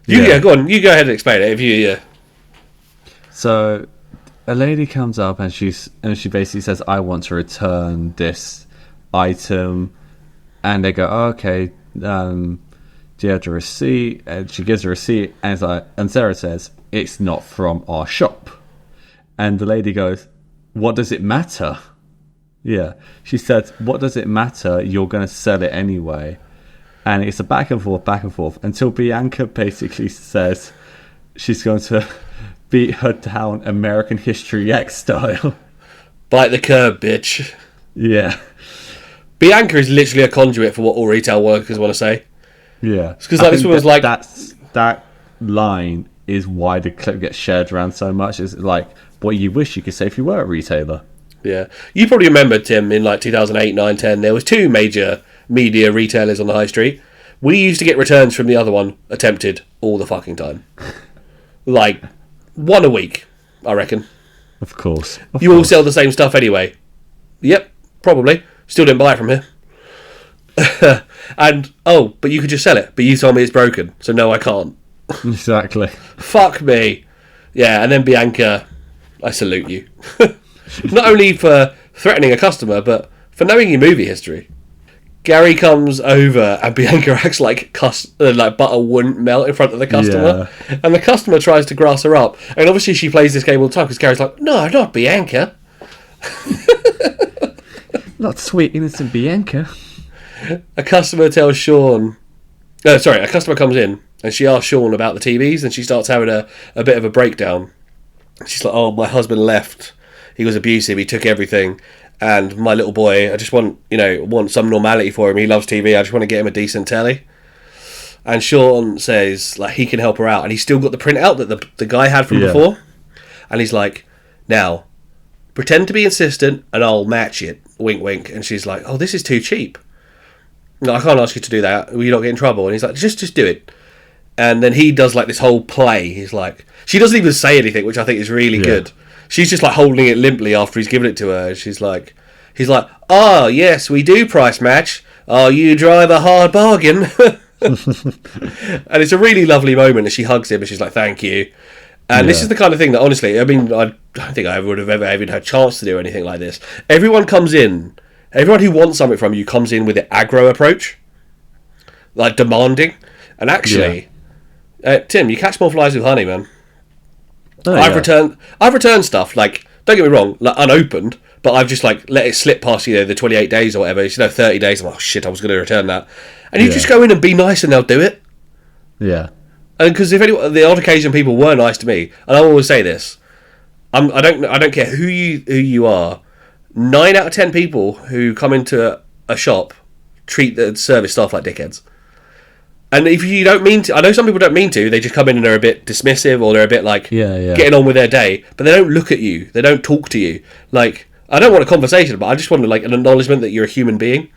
Go on. You go ahead and explain it. If you, So a lady comes up and she basically says, I want to return this item, and they go, oh, okay, do you have the receipt? And she gives a receipt, and Sarah says, it's not from our shop. And the lady goes, what does it matter? Yeah. She said, what does it matter? You're going to sell it anyway. And it's a back and forth, until Bianca basically says she's going to beat her down American History X style. bite the curb, bitch. Yeah. Bianca is literally a conduit for what all retail workers want to say. Yeah. Because like, this woman's like... That line is why the clip gets shared around so much. Is like what you wish you could say if you were a retailer. Yeah. You probably remember, Tim, in like 2008, 9, 10, there was two major media retailers on the high street. We used to get returns from the other one attempted all the fucking time. Like, one a week, I reckon. Of course. You all sell the same stuff anyway. Yep, probably. Still didn't buy it from here. And, but you could just sell it. But you told me it's broken, so no, I can't. Exactly. Fuck me. Yeah, and then Bianca, I salute you. Not only for threatening a customer, but for knowing your movie history. Gary comes over and Bianca acts like butter wouldn't melt in front of the customer. Yeah. And the customer tries to grass her up. And obviously she plays this game all the time because Gary's like, no, not Bianca. Not sweet, innocent Bianca. A customer tells Sean... a customer comes in and she asks Sean about the TVs and she starts having a bit of a breakdown. She's like, oh, my husband left. He was abusive. He took everything. And my little boy, I just want some normality for him. He loves TV. I just want to get him a decent telly. And Sean says, like, he can help her out. And he's still got the printout that the guy had from before. And he's like, now, pretend to be insistent and I'll match it. Wink, wink. And she's like, oh, this is too cheap. No, I can't ask you to do that. Will you not get in trouble? And he's like, just do it. And then he does, like, this whole play. He's like... She doesn't even say anything, which I think is really good. She's just, like, holding it limply after he's given it to her. He's like, oh, yes, we do price match. Oh, you drive a hard bargain. And it's a really lovely moment as she hugs him and she's like, thank you. And this is the kind of thing that, honestly, I mean, I don't think I would have ever even had a chance to do anything like this. Everyone who wants something from you comes in with an aggro approach. Like, demanding. And actually... Tim, you catch more flies with honey, man. I've returned stuff, like, don't get me wrong, like unopened, but I've just like let it slip past the 28 days or whatever. It's 30 days. I'm like, oh shit, I was going to return that, and you just go in and be nice, and they'll do it. Yeah. And because if the odd occasion people were nice to me, and I always say this, I don't care who you are. 9 out of 10 people who come into a shop treat the service staff like dickheads. And if you don't mean to, I know some people don't mean to, they just come in and they're a bit dismissive, or they're a bit like getting on with their day, but they don't look at you, they don't talk to you. Like, I don't want a conversation, but I just want like an acknowledgement that you're a human being.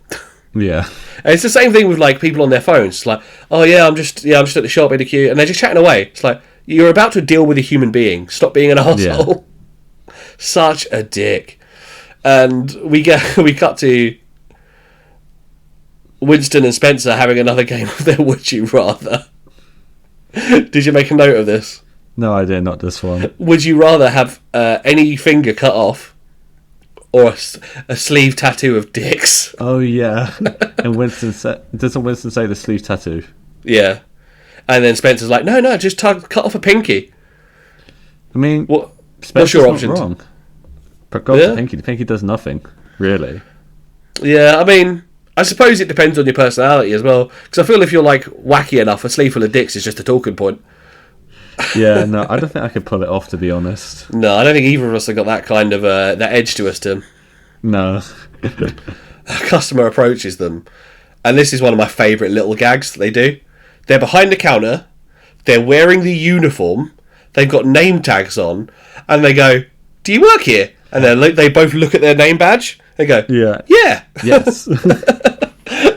Yeah. And it's the same thing with like people on their phones. It's like, oh yeah, I'm just at the shop in the queue, and they're just chatting away. It's like, you're about to deal with a human being. Stop being an arsehole. Yeah. Such a dick. And we cut to Winston and Spencer having another game of their Would You Rather. Did you make a note of this? No, I did, not this one. Would you rather have any finger cut off or a sleeve tattoo of dicks? Oh, yeah. And doesn't Winston say the sleeve tattoo? Yeah. And then Spencer's like, no, just cut off a pinky. I mean, what's your option? Wrong. But the pinky does nothing, really. Yeah, I mean, I suppose it depends on your personality as well. Because I feel if you're like wacky enough, a sleeve full of dicks is just a talking point. Yeah, no, I don't think I could pull it off, to be honest. No, I don't think either of us have got that kind of that edge to us, Tim. No. A customer approaches them, and this is one of my favourite little gags that they do. They're behind the counter, they're wearing the uniform, they've got name tags on, and they go, "Do you work here?" And then they both look at their name badge. They go, "Yeah, yes."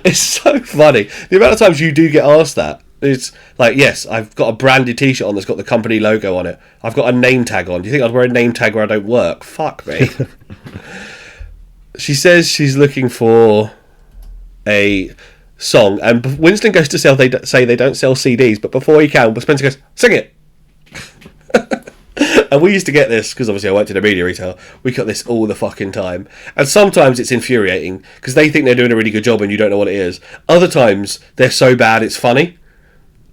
It's so funny. The amount of times you do get asked that. It's like, yes, I've got a branded T-shirt on that's got the company logo on it. I've got a name tag on. Do you think I'd wear a name tag where I don't work? Fuck me. She says she's looking for a song, and Winston goes to say they don't sell CDs, but before he can, Spencer goes, "Sing it." And we used to get this, because obviously I worked in a media retail, we got this all the fucking time. And sometimes it's infuriating, because they think they're doing a really good job and you don't know what it is. Other times, they're so bad it's funny.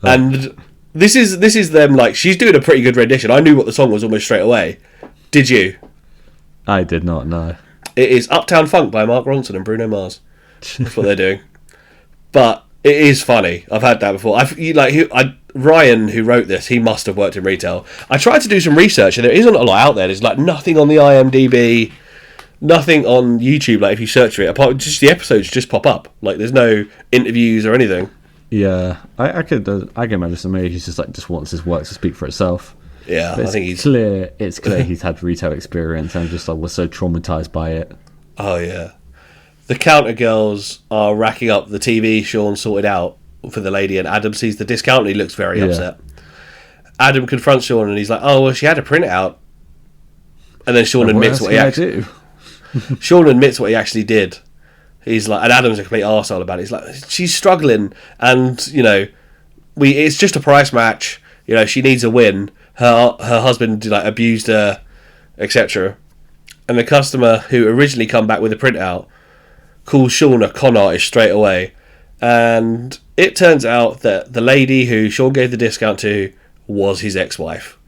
Oh. And this is them, like, she's doing a pretty good rendition. I knew what the song was almost straight away. Did you? I did not, no. It is Uptown Funk by Mark Ronson and Bruno Mars. That's what they're doing. But it is funny. I've had that before. Ryan, who wrote this, he must have worked in retail. I tried to do some research, and there isn't a lot out there. There's like nothing on the IMDb, nothing on YouTube. Like if you search for it, apart just the episodes just pop up. Like there's no interviews or anything. Yeah, I can imagine somebody who's just wants his work to speak for itself. Yeah, but I think it's clear he's had retail experience and just was so traumatized by it. Oh yeah, the counter girls are racking up the TV Sean sorted out for the lady, and Adam sees the discount and he looks very upset. Adam confronts Sean and he's like, "Oh well, she had a printout." And then Sean admits what he actually Sean admits what he actually did. He's like, and Adam's a complete arsehole about it. He's like, "She's struggling, and it's just a price match. She needs a win. Her husband abused her, etc." And the customer who originally come back with a printout calls Sean a con artist straight away. And it turns out that the lady who Sean gave the discount to was his ex-wife.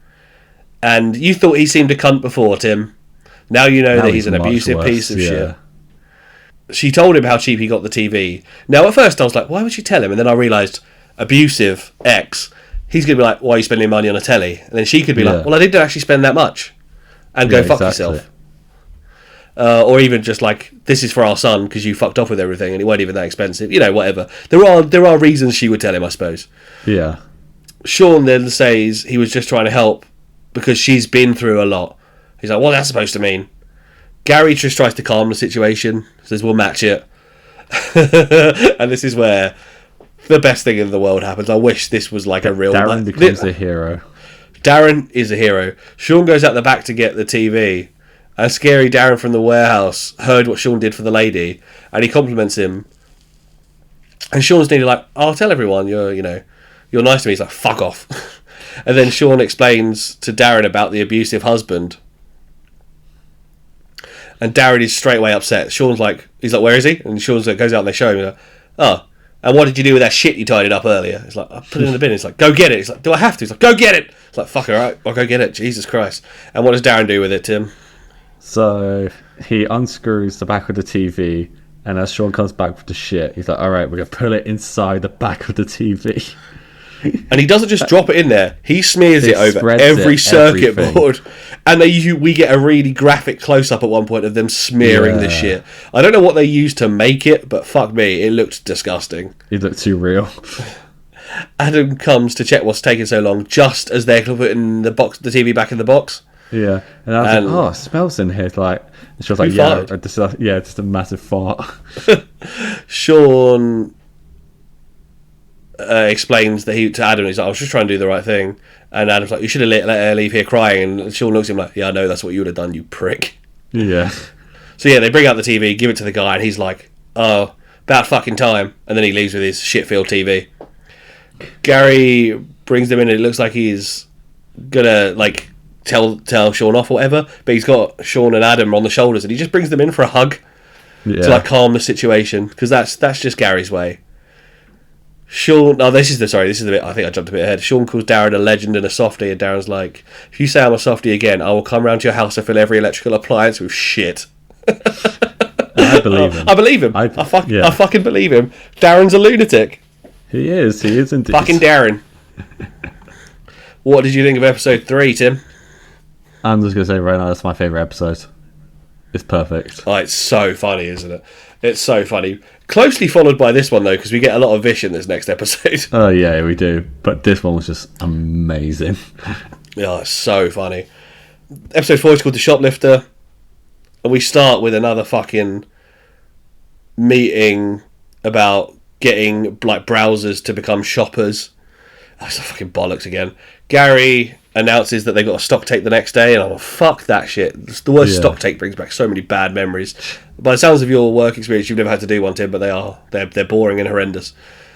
And you thought he seemed a cunt before, Tim. Now you know that he's an abusive piece of shit. She told him how cheap he got the TV. Now, at first I was like, why would she tell him? And then I realised, abusive ex, he's going to be like, why are you spending money on a telly? And then she could be like, well, I didn't actually spend that much. And go fuck yourself. Or even just like, this is for our son because you fucked off with everything and it weren't even that expensive. Whatever. There are reasons she would tell him, I suppose. Yeah. Sean then says he was just trying to help because she's been through a lot. He's like, what's that supposed to mean? Gary just tries to calm the situation. Says, we'll match it. And this is where the best thing in the world happens. I wish this was like a real... Darren becomes a hero. Darren is a hero. Sean goes out the back to get the TV. And scary Darren from the warehouse heard what Sean did for the lady, and he compliments him. And Sean's nearly like, I'll tell everyone you're nice to me. He's like, fuck off. And then Sean explains to Darren about the abusive husband. And Darren is straight away upset. Sean's like, he's like, where is he? And Sean's like, goes out and they show him. He's like, oh, and what did you do with that shit you tidied up earlier? He's like, I put it in the bin. He's like, go get it. He's like, do I have to? He's like, go get it. He's like, fuck, all right, I'll go get it. Jesus Christ. And what does Darren do with it, Tim? So he unscrews the back of the TV, and as Sean comes back with the shit, he's like, "All right, we're gonna put it inside the back of the TV." And he doesn't just drop it in there; he smears it over every circuit everything. board. And we get a really graphic close up at one point of them smearing the shit. I don't know what they used to make it, but fuck me, it looked disgusting. It looked too real. Adam comes to check what's taking so long, just as they're putting the TV back in the box. Yeah, and I was like, "Oh, it smells in here." Like, she was like, "Yeah, just a massive fart." Sean explains that to Adam, he's like, "I was just trying to do the right thing," and Adam's like, "You should have let her leave here crying." And Sean looks at him like, "Yeah, I know, that's what you would have done, you prick." Yeah. So yeah, they bring out the TV, give it to the guy, and he's like, "Oh, about fucking time," and then he leaves with his shit-filled TV. Gary brings them in, and it looks like he's gonna like tell Sean off or whatever, but he's got Sean and Adam on the shoulders, and he just brings them in for a hug to like calm the situation, because that's just Gary's way. Sean, this is the bit, I think I jumped a bit ahead. Sean calls Darren a legend and a softie, and Darren's like, "If you say I'm a softie again, I will come round to your house and fill every electrical appliance with shit." I believe him. I believe him. I fucking believe him. Darren's a lunatic. He is indeed. Fucking Darren. What did you think of episode 3, Tim? I'm just going to say right now, that's my favourite episode. It's perfect. Oh, it's so funny, isn't it? It's so funny. Closely followed by this one, though, because we get a lot of Vish in this next episode. Oh, yeah, we do. But this one was just amazing. Yeah, it's so funny. Episode 4 is called The Shoplifter. And we start with another fucking meeting about getting like browsers to become shoppers. That's a fucking bollocks again. Gary announces that they got a stock take the next day, and I'm like, fuck that shit. The word stock take brings back so many bad memories. By the sounds of your work experience, you've never had to do one, Tim, but they're boring and horrendous.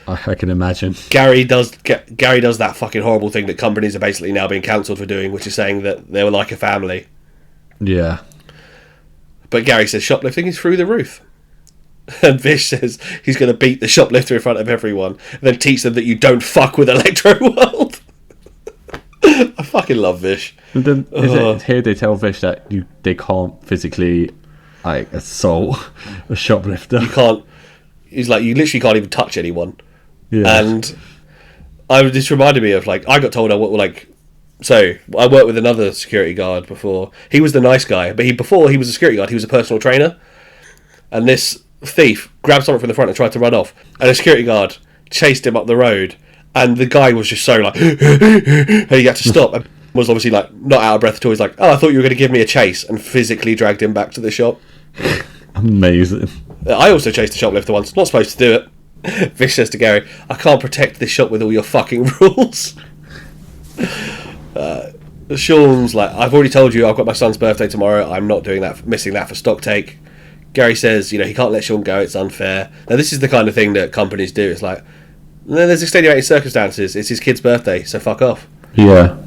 I can imagine. Gary does that fucking horrible thing that companies are basically now being cancelled for doing, which is saying that they were like a family. Yeah. But Gary says shoplifting is through the roof. And Vish says he's going to beat the shoplifter in front of everyone and then teach them that you don't fuck with Electro World. I fucking love Vish. And then is it here they tell Vish that they can't physically like assault a shoplifter? You can't. He's like, you literally can't even touch anyone. Yeah. And this reminded me of like, I got told I worked with another security guard before. He was the nice guy, but before he was a security guard, he was a personal trainer. And this thief grabbed something from the front and tried to run off, and a security guard chased him up the road, and the guy was just so like and he had to stop and was obviously like not out of breath at all. He's like, "Oh, I thought you were going to give me a chase," and physically dragged him back to the shop. Amazing. I also chased a shoplifter once, not supposed to do it. Vish says to Gary, "I can't protect this shop with all your fucking rules." Sean's like, "I've already told you I've got my son's birthday tomorrow, I'm not doing that, missing that for stock take." Gary says, he can't let Sean go, it's unfair. Now, this is the kind of thing that companies do. It's like, no, there's extenuating circumstances. It's his kid's birthday, so fuck off. Yeah.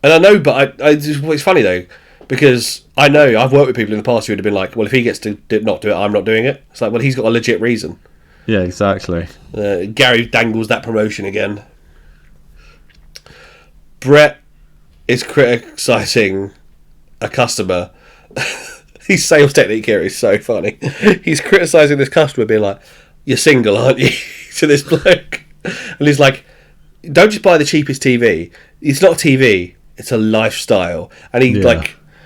And I know, but it's funny, though, because I know I've worked with people in the past who would have been like, well, if he gets to not do it, I'm not doing it. It's like, well, he's got a legit reason. Yeah, exactly. Gary dangles that promotion again. Brett is criticising a customer. His sales technique here is so funny. He's criticising this customer, being like, "You're single, aren't you?" to this bloke. And he's like, "Don't just buy the cheapest TV. It's not a TV, it's a lifestyle." And he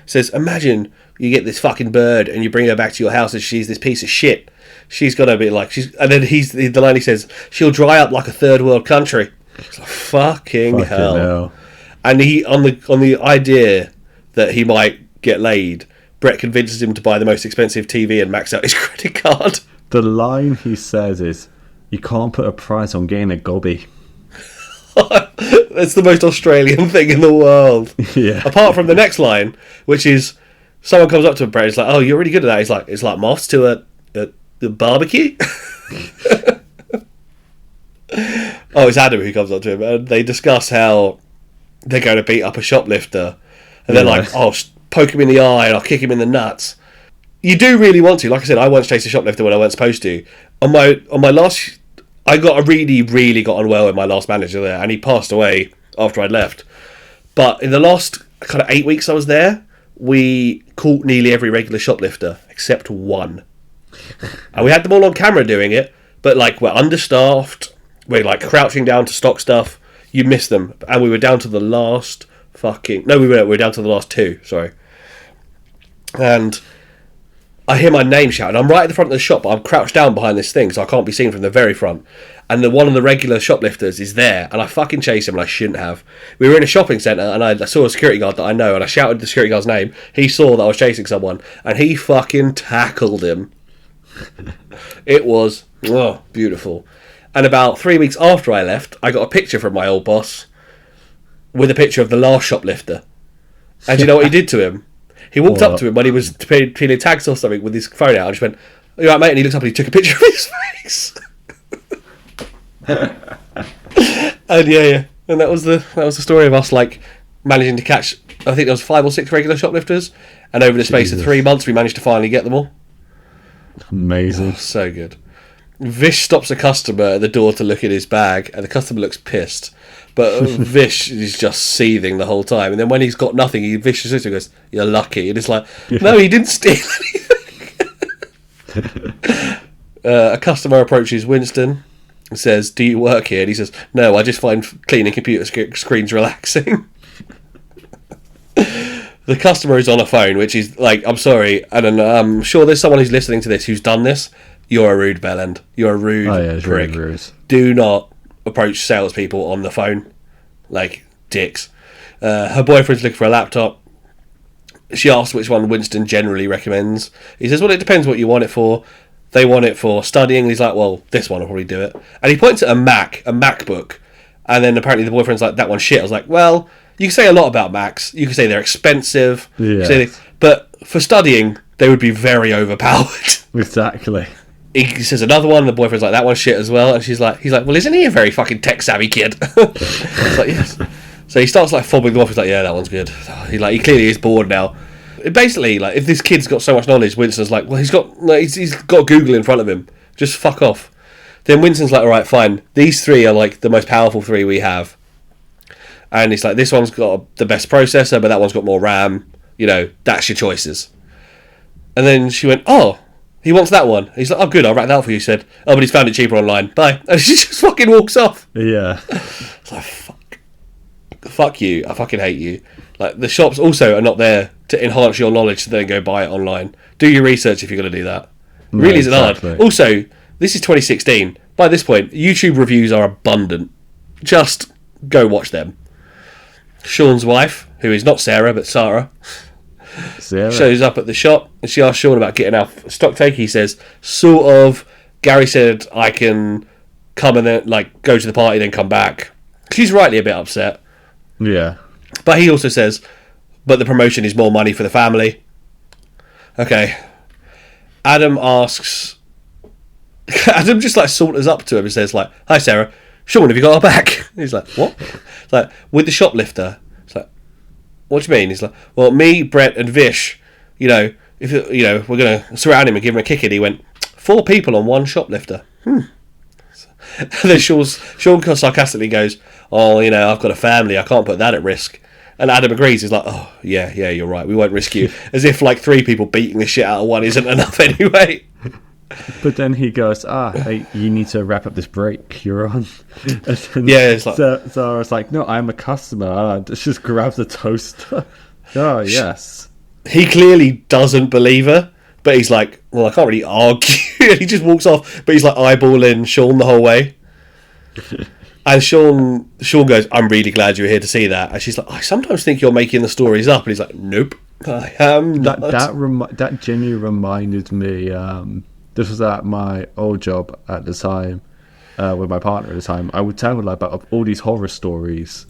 says, "Imagine you get this fucking bird and you bring her back to your house and she's this piece of shit. She's got to be like..." And then the line he says, "She'll dry up like a third world country." It's like, fucking hell. And he, on the idea that he might get laid, Brett convinces him to buy the most expensive TV and max out his credit card. The line he says is, "You can't put a price on getting a gobby." That's the most Australian thing in the world. Yeah. Apart from the next line, which is, someone comes up to Brett, it's like, "Oh, you're really good at that." He's like, "It's like moths to a barbecue." Oh, it's Adam who comes up to him, and they discuss how they're going to beat up a shoplifter, and they're like, "Oh, poke him in the eye and I'll kick him in the nuts." You do really want to. Like I said, I once chased a shoplifter when I weren't supposed to. On my last, I really got on well with my last manager there, and he passed away after I'd left. But in the last kind of 8 weeks I was there, we caught nearly every regular shoplifter except one. And we had them all on camera doing it, but like we're understaffed, we're like crouching down to stock stuff. You miss them, and we were down to the last we were down to the last two. Sorry, and I hear my name shouted. I'm right at the front of the shop, but I'm crouched down behind this thing, so I can't be seen from the very front. And one of the regular shoplifters is there, and I fucking chased him, and I shouldn't have. We were in a shopping centre, and I saw a security guard that I know, and I shouted the security guard's name. He saw that I was chasing someone, and he fucking tackled him. It was beautiful. And about 3 weeks after I left, I got a picture from my old boss with a picture of the last shoplifter. And do you know what he did to him? He walked up to him when he was feeling tags or something with his phone out. I just went, "You right, mate?" And he looked up and he took a picture of his face. And yeah, and that was the story of us like managing to catch. I think there was 5 or 6 regular shoplifters, and over the space of 3 months, we managed to finally get them all. Amazing, so good. Vish stops a customer at the door to look at his bag, and the customer looks pissed. But Vish is just seething the whole time. And then when he's got nothing, Vish just goes, "You're lucky." And it's like, no, he didn't steal anything. A customer approaches Winston and says, "Do you work here?" And he says, "No, I just find cleaning computer screens relaxing." The customer is on a phone, which is like, I'm sorry, and I'm sure there's someone who's listening to this who's done this. You're a rude bellend. You're a rude prick. Really rude. Do not approach salespeople on the phone like dicks. Her boyfriend's looking for a laptop. She asks which one Winston generally recommends. He says, "Well, it depends what you want it for." They want it for studying. He's like, "Well, this one will probably do it." And he points at a MacBook. And then apparently the boyfriend's like, "That one's shit." I was like, well, you can say a lot about Macs. You can say they're expensive. Yeah. But for studying, they would be very overpowered. Exactly. He says another one, and the boyfriend's like, "That one's shit as well." And he's like, "Well, isn't he a very fucking tech-savvy kid?" It's like, yes. So he starts like fobbing them off. He's like, "Yeah, that one's good." He clearly is bored now. Basically, like, if this kid's got so much knowledge, Winston's like, "Well, he's got Google in front of him. Just fuck off." Then Winston's like, "All right, fine. These 3 are like the most powerful 3 we have." And he's like, "This one's got the best processor, but that one's got more RAM. You know, that's your choices." And then she went, "Oh, he wants that one." He's like, "Oh, good, I'll write that out for you." He said, "Oh, but he's found it cheaper online. Bye." And she just fucking walks off. Yeah. It's like, fuck you. I fucking hate you. Like, the shops also are not there to enhance your knowledge to then go buy it online. Do your research if you're going to do that. It really isn't hard. Also, this is 2016. By this point, YouTube reviews are abundant. Just go watch them. Sean's wife, who is not Sarah, but Sarah, shows up at the shop, and she asks Sean about getting our stock take. He says, "Sort of. Gary said I can come and then go to the party, then come back." She's rightly a bit upset. Yeah. But he also says, "But the promotion is more money for the family." Okay. Adam just saunters up to him and says "Hi Sarah, Sean, have you got our back?" He's like, "What?" It's like, "With the shoplifter." It's like, "What do you mean?" He's like, "Well, me, Brett, and Vish, if we're gonna surround him and give him a kick." And he went, 4 people on 1 shoplifter. And then Sean sarcastically goes, "Oh, I've got a family. I can't put that at risk." And Adam agrees. He's like, "Oh, yeah, you're right. We won't risk you." As if 3 people beating the shit out of one isn't enough anyway. But then he goes, hey, you need to wrap up this break you're on. It's like... So I was like, "No, I'm a customer." Just grabs the toaster. Oh, yes. He clearly doesn't believe her, but he's like, "Well, I can't really argue." He just walks off, but he's eyeballing Sean the whole way. And Sean goes, "I'm really glad you were here to see that." And she's like, "I sometimes think you're making the stories up." And he's like, "Nope, I am not." That genuinely reminded me. This was at my old job at the time, with my partner at the time. I would tell her about all these horror stories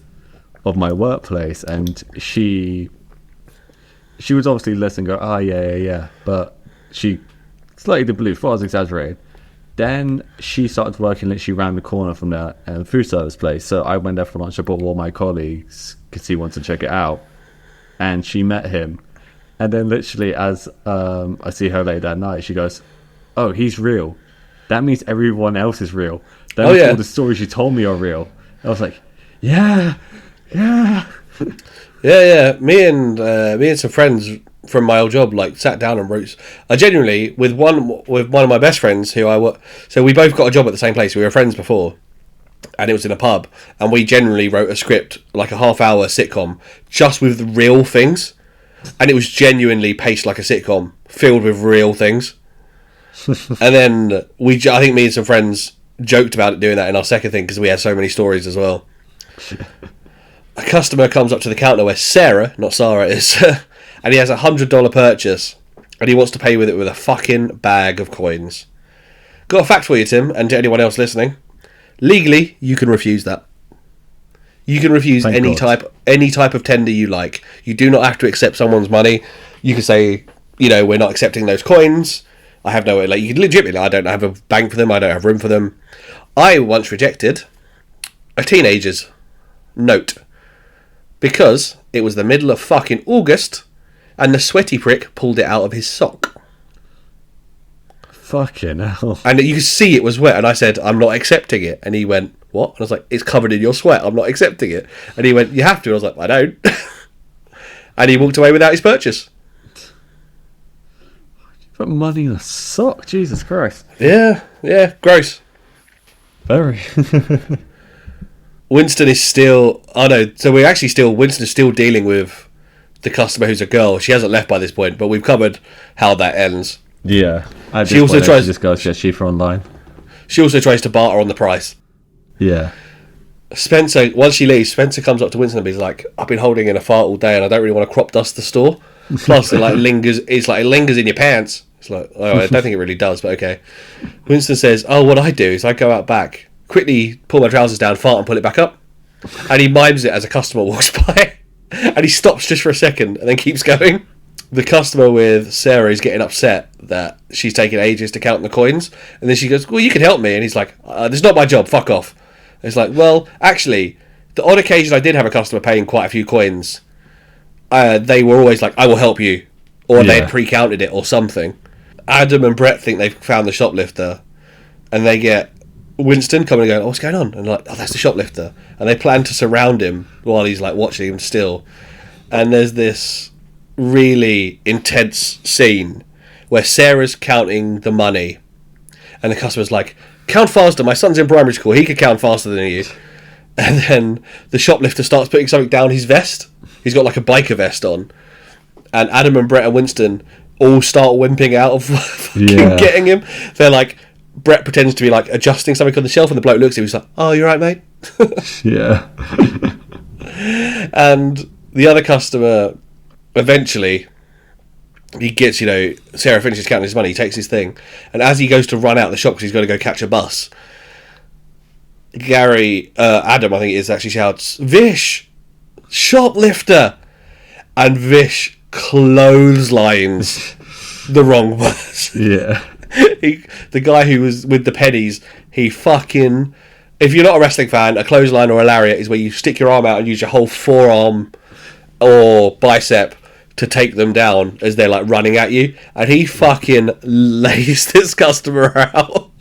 of my workplace, and she would obviously listen and go, "Oh, yeah," but she slightly did believe. I was exaggerating. Then she started working literally around the corner from that food service place. So I went there for lunch. I brought all my colleagues because he wanted to check it out. And she met him. And then literally as I see her later that night, she goes, "Oh, he's real. That means everyone else is real. That means all the stories you told me are real." I was like, yeah. Yeah. Me and some friends from my old job like sat down and wrote. I genuinely with one of my best friends who I work. So we both got a job at the same place. We were friends before, and it was in a pub. And we generally wrote a script like a half-hour sitcom just with real things, and it was genuinely paced like a sitcom, filled with real things. And then I think me and some friends joked about it doing that in our second thing because we had so many stories as well. A customer comes up to the counter where Sarah, not Sarah, is, and he has $100 purchase, and he wants to pay with it with a fucking bag of coins. Got a fact for you, Tim, and to anyone else listening. Legally, you can refuse that. You can refuse any type of tender you like. You do not have to accept someone's money. You can say, we're not accepting those coins. I have no way. Like, you can legitimately, I don't have a bank for them. I don't have room for them. I once rejected a teenager's note because it was the middle of fucking August and the sweaty prick pulled it out of his sock. Fucking hell. And you could see it was wet, and I said, I'm not accepting it. And he went, what? And I was like, it's covered in your sweat, I'm not accepting it. And he went, you have to. And I was like, I don't. And he walked away without his purchase. Put money in a sock? Jesus Christ. Yeah, gross. Very. Winston is still... Oh no, so we're actually still... Winston is still dealing with the customer who's a girl. She hasn't left by this point, but we've covered how that ends. Yeah. She also tries... Just goes get cheaper online. She also tries to barter on the price. Yeah. Spencer, once she leaves, Spencer comes up to Winston and he's like, I've been holding in a fart all day and I don't really want to crop dust the store. Plus, it lingers in your pants. It's like, oh, I don't think it really does, but okay. Winston says, oh, what I do is I go out back, quickly pull my trousers down, fart and pull it back up. And he mimes it as a customer walks by. And he stops just for a second and then keeps going. The customer with Sarah is getting upset that she's taking ages to count the coins. And then she goes, well, you can help me. And he's like, this is not my job, fuck off. And it's like, well, actually, the odd occasion I did have a customer paying quite a few coins, they were always like, I will help you. Or they had pre-counted it or something. Adam and Brett think they've found the shoplifter. And they get Winston coming and going, oh, what's going on? And like, oh, that's the shoplifter. And they plan to surround him while he's like watching him still. And there's this really intense scene where Sarah's counting the money. And the customer's like, count faster, my son's in primary school, he could count faster than you. And then the shoplifter starts putting something down his vest. He's got like a biker vest on. And Adam and Brett and Winston all start wimping out of getting him. They're like, Brett pretends to be like adjusting something on the shelf and the bloke looks at him, he's like, oh, you right, mate? Yeah. And the other customer, eventually, he gets, Sarah finishes counting his money, he takes his thing, and as he goes to run out of the shop because he's got to go catch a bus, Adam, I think it is, actually shouts, Vish! Shoplifter! And Vish clotheslines the wrong person. Yeah. The guy who was with the pennies, he fucking... If you're not a wrestling fan, a clothesline or a lariat is where you stick your arm out and use your whole forearm or bicep to take them down as they're like running at you. And he fucking lays this customer out.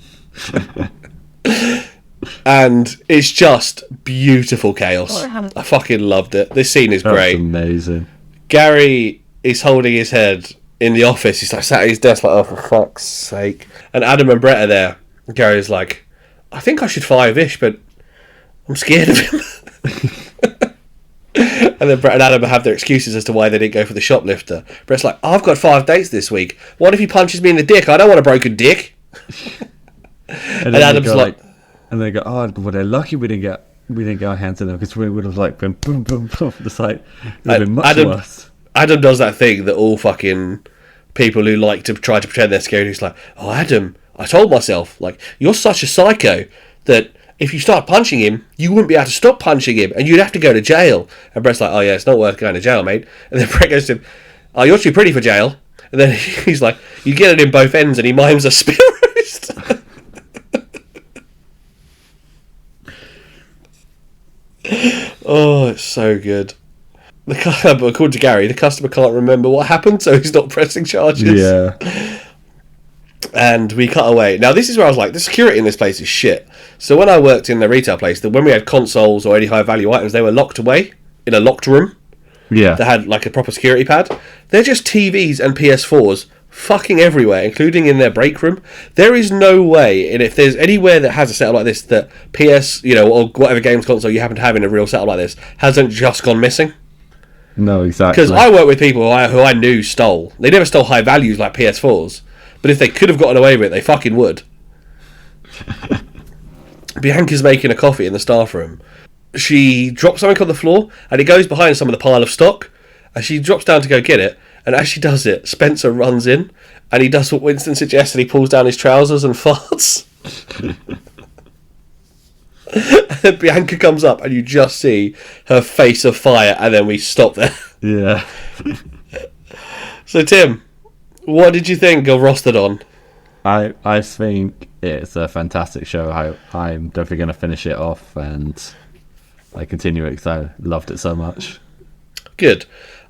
And it's just beautiful chaos. I fucking loved it. This scene is great. That's amazing. Gary is holding his head in the office. He's like sat at his desk like, oh, for fuck's sake. And Adam and Brett are there. Gary's like, I think I should fire Vish, but I'm scared of him. And then Brett and Adam have their excuses as to why they didn't go for the shoplifter. Brett's like, I've got 5 dates this week. What if he punches me in the dick? I don't want a broken dick. And Adam's like... And they go, oh, well, they're lucky we didn't get our hands on them because we would have like been boom, boom, boom. The site would have been much worse. Adam does that thing that all fucking people who like to try to pretend they're scared. He's like, oh, Adam, I told myself, like, you're such a psycho that if you start punching him, you wouldn't be able to stop punching him and you'd have to go to jail. And Brett's like, oh yeah, it's not worth going to jail, mate. And then Brett goes to him, oh, you're too pretty for jail. And then he's like, you get it in both ends, and he mimes a spit roast. Oh, it's so good. According to Gary, the customer can't remember what happened, so he's not pressing charges. Yeah. And we cut away. Now, this is where I was like, the security in this place is shit. So when I worked in the retail place, when we had consoles or any high-value items, they were locked away in a locked room. Yeah. that had like a proper security pad. They're just TVs and PS4s fucking everywhere, including in their break room. There is no way, and if there's anywhere that has a setup like this, that PS, or whatever games console you happen to have in a real setup like this, hasn't just gone missing. No, exactly. Because I work with people who I knew stole. They never stole high values like PS4s, but if they could have gotten away with it, they fucking would. Bianca's making a coffee in the staff room. She drops something on the floor, and it goes behind some of the pile of stock, and she drops down to go get it, and as she does it, Spencer runs in, and he does what Winston suggests, and he pulls down his trousers and farts. And then Bianca comes up, and you just see her face of fire, and then we stop there. Yeah. So, Tim, what did you think of Rostodon? I think it's a fantastic show. I'm definitely going to finish it off and continue it because I loved it so much. Good.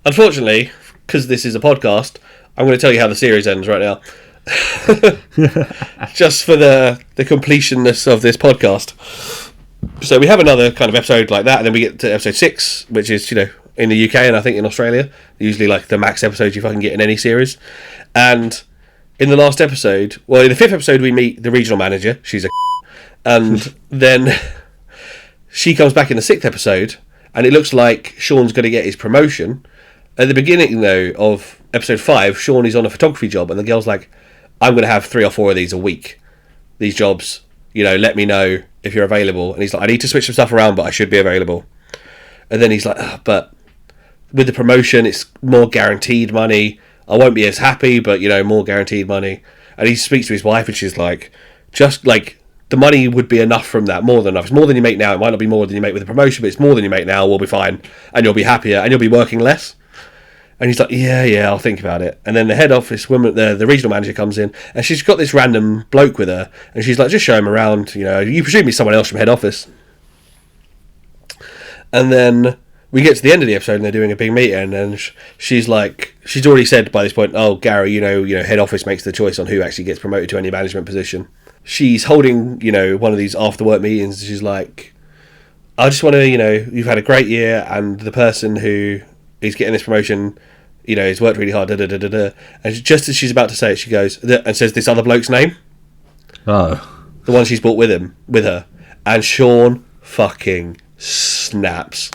Unfortunately, because this is a podcast, I'm going to tell you how the series ends right now. Just for the completionist of this podcast. So we have another kind of episode like that, and then we get to episode 6, which is, in the UK and I think in Australia, usually like the max episodes you fucking get in any series. And in the last episode, well, in the 5th episode, we meet the regional manager. She's a and then she comes back in the 6th episode, and it looks like Sean's going to get his promotion. At the beginning, though, of episode 5, Sean is on a photography job, and the girl's like, I'm going to have 3 or 4 of these a week. These jobs, let me know if you're available. And he's like, I need to switch some stuff around, but I should be available. And then he's like, but with the promotion, it's more guaranteed money. I won't be as happy, but, more guaranteed money. And he speaks to his wife, and she's like, just like, the money would be enough from that, more than enough. It's more than you make now. It might not be more than you make with the promotion, but it's more than you make now. We'll be fine. And you'll be happier, and you'll be working less. And he's like, yeah, I'll think about it. And then the head office woman, the regional manager, comes in, and she's got this random bloke with her, and she's like, just show him around. You presume he's someone else from head office. And then we get to the end of the episode, and they're doing a big meeting, and she's like, she's already said by this point, oh, Gary, head office makes the choice on who actually gets promoted to any management position. She's holding, one of these after work meetings. She's like, I just want to, you've had a great year, and the person who is getting this promotion, he's worked really hard, And just as she's about to say it, she goes and says this other bloke's name. Oh. The one she's brought with her. And Sean fucking snaps.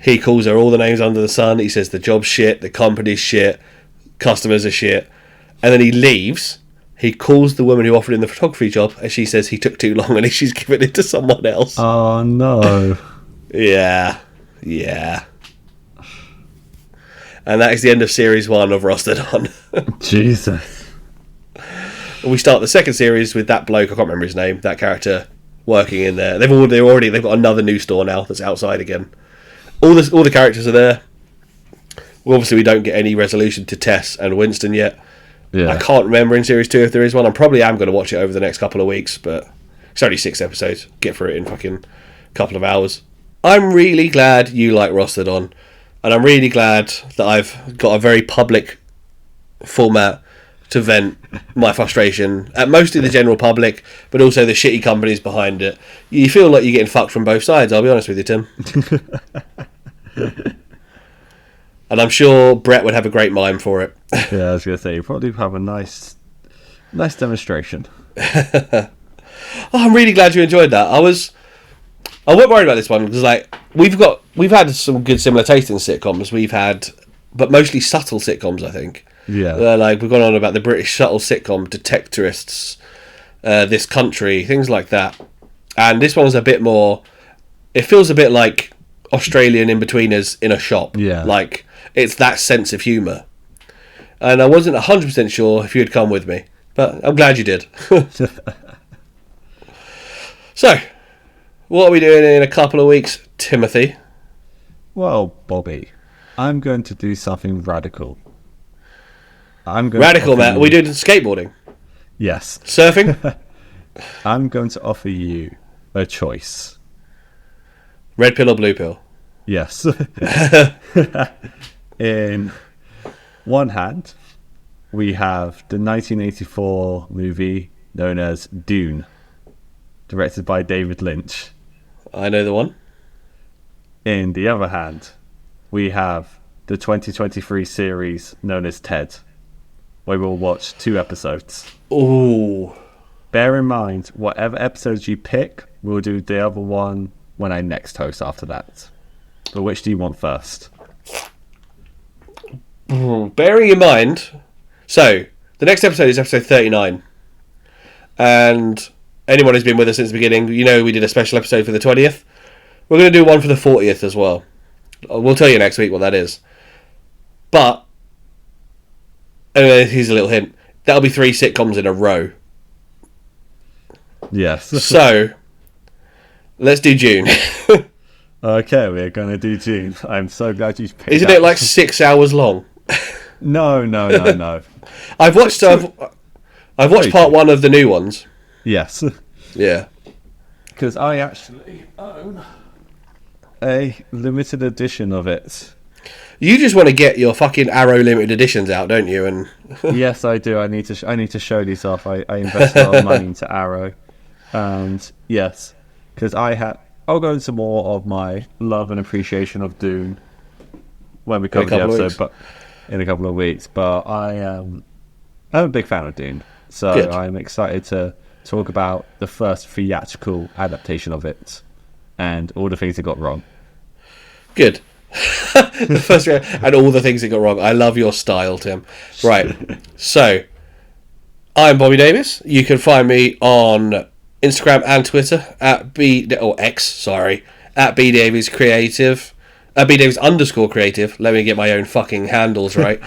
He calls her all the names under the sun. He says the job's shit, the company's shit, customers are shit. And then he leaves. He calls the woman who offered him the photography job, and she says he took too long and she's given it to someone else. Oh, no. Yeah. And that is the end of series 1 of Rostodon. Jesus. We start the second series with that bloke, I can't remember his name, that character working in there. They've got another new store now that's outside again. All the characters are there. Well, obviously we don't get any resolution to Tess and Winston yet. Yeah. I can't remember in series 2 if there is one. I probably am going to watch it over the next couple of weeks, but it's only 6 episodes. Get through it in fucking couple of hours. I'm really glad you like Rostodon, and I'm really glad that I've got a very public format to vent my frustration at mostly the general public, but also the shitty companies behind it. You feel like you're getting fucked from both sides, I'll be honest with you, Tim. And I'm sure Brett would have a great mime for it. Yeah, I was going to say, you probably have a nice demonstration. Oh, I'm really glad you enjoyed that. I wasn't worried about this one because, we've had some good similar taste in sitcoms. We've had, but mostly subtle sitcoms, I think. Yeah. We've gone on about the British subtle sitcom, Detectorists, This Country, things like that. And this one's a bit more. It feels a bit like Australian in-betweeners in a shop. Yeah. It's that sense of humour. And I wasn't 100% sure if you'd come with me, but I'm glad you did. So, what are we doing in a couple of weeks, Timothy? Well, Bobby, I'm going to do something radical. Radical, Matt. Are we doing skateboarding? Yes. Surfing? I'm going to offer you a choice. Red pill or blue pill? Yes. In one hand, we have the 1984 movie known as Dune, directed by David Lynch. I know the one. In the other hand, we have the 2023 series known as Ted, where we'll watch 2 episodes. Ooh. Bear in mind, whatever episodes you pick, we'll do the other one when I next host after that. But which do you want first? Bearing in mind, so the next episode is episode 39, and anyone who's been with us since the beginning, you know we did a special episode for the 20th. We're going to do one for the 40th as well. We'll tell you next week what that is. But here's a little hint: that'll be 3 sitcoms in a row. Yes. So let's do June. Okay, we're going to do June. I'm so glad you picked. Isn't it like 6 hours long? No. I've watched part 1 of the new ones. Yes. Yeah. Because I actually own a limited edition of it. You just want to get your fucking Arrow limited editions out, don't you? And yes, I do. I need to show these off. I invest a lot of money into Arrow, and yes, because I'll go into more of my love and appreciation of Dune when we cover the episode, but in a couple of weeks. But I'm a big fan of Dune, so good. I'm excited to talk about the first theatrical adaptation of it and all the things it got wrong. Good. The first and all the things it got wrong. I love your style, Tim. Right. So, I'm Bobby Davis. You can find me on Instagram and Twitter at X at bdaviscreative, at bdavis_creative. Let me get my own fucking handles right.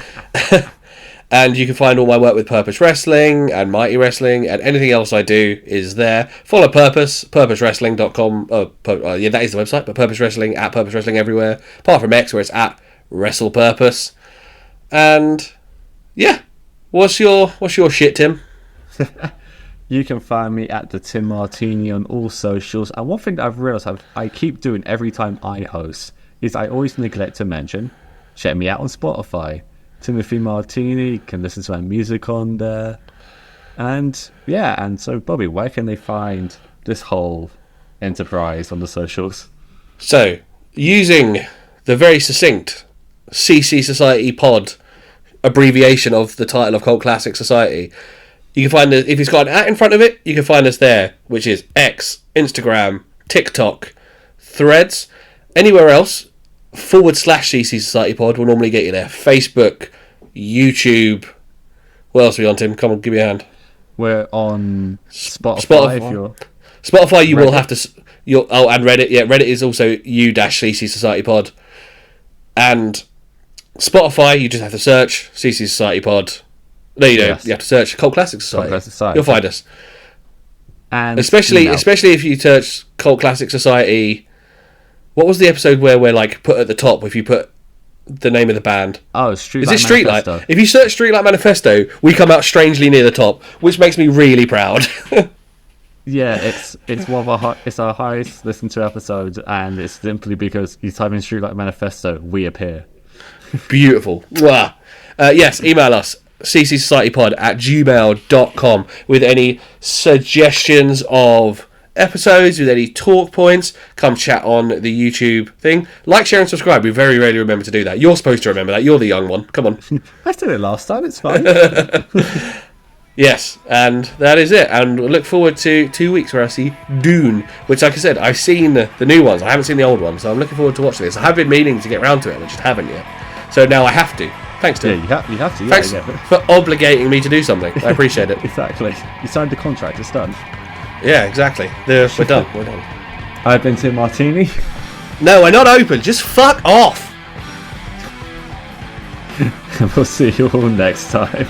And you can find all my work with Purpose Wrestling and Mighty Wrestling, and anything else I do is there. Follow Purpose, purposewrestling.com. Yeah, that is the website, but Purpose Wrestling, at Purpose Wrestling everywhere. Apart from X, where it's at Wrestle Purpose. And yeah, what's your shit, Tim? You can find me at the Tim Martini on all socials. And one thing that I've realised I keep doing every time I host is I always neglect to mention, check me out on Spotify. Timothy Martini, you can listen to my music on there. And so Bobby, where can they find this whole enterprise on the socials? So, using the very succinct CC Society Pod abbreviation of the title of Cult Classic Society, you can find us, if it's got an at in front of it, you can find us there, which is X, Instagram, TikTok, Threads. Anywhere else, /CC Society Pod will normally get you there. Facebook, YouTube. What else are we on, Tim? Come on, give me a hand. We're on Spotify. Spotify, you Reddit. Will have to. And Reddit. Yeah, Reddit is also u-CC Society Pod. And Spotify, you just have to search CC Society Pod. No, you don't. Yes. You have to search Cult Classic Society. You'll find us. And especially if you search Cult Classic Society. What was the episode where we're like put at the top if you put the name of the band? Oh, Streetlight Manifesto. If you search Streetlight Manifesto, we come out strangely near the top, which makes me really proud. Yeah, it's one of it's our highest listened to episode, and it's simply because you type in Streetlight Manifesto, we appear. Beautiful. Wow. Yes, email us ccsocietypod@gmail.com with any suggestions of episodes, with any talk points. Come chat on the YouTube thing. Like, share and subscribe. We very rarely remember to do that. You're supposed to remember that. You're the young one. Come on. I did it last time. It's fine. Yes, and that is it. And we'll look forward to 2 weeks where I see Dune, which, like I said, I've seen the new ones. I haven't seen the old ones, so I'm looking forward to watching this. I have been meaning to get round to it, I just haven't yet. So now I have to. Thanks, Tim. Yeah, you have to. Yeah, Thanks for obligating me to do something. I appreciate it. Exactly. You signed the contract. It's done. Yeah, exactly. We're done. We're done. I've been Tim Martini. No, we're not open. Just fuck off. We'll see you all next time.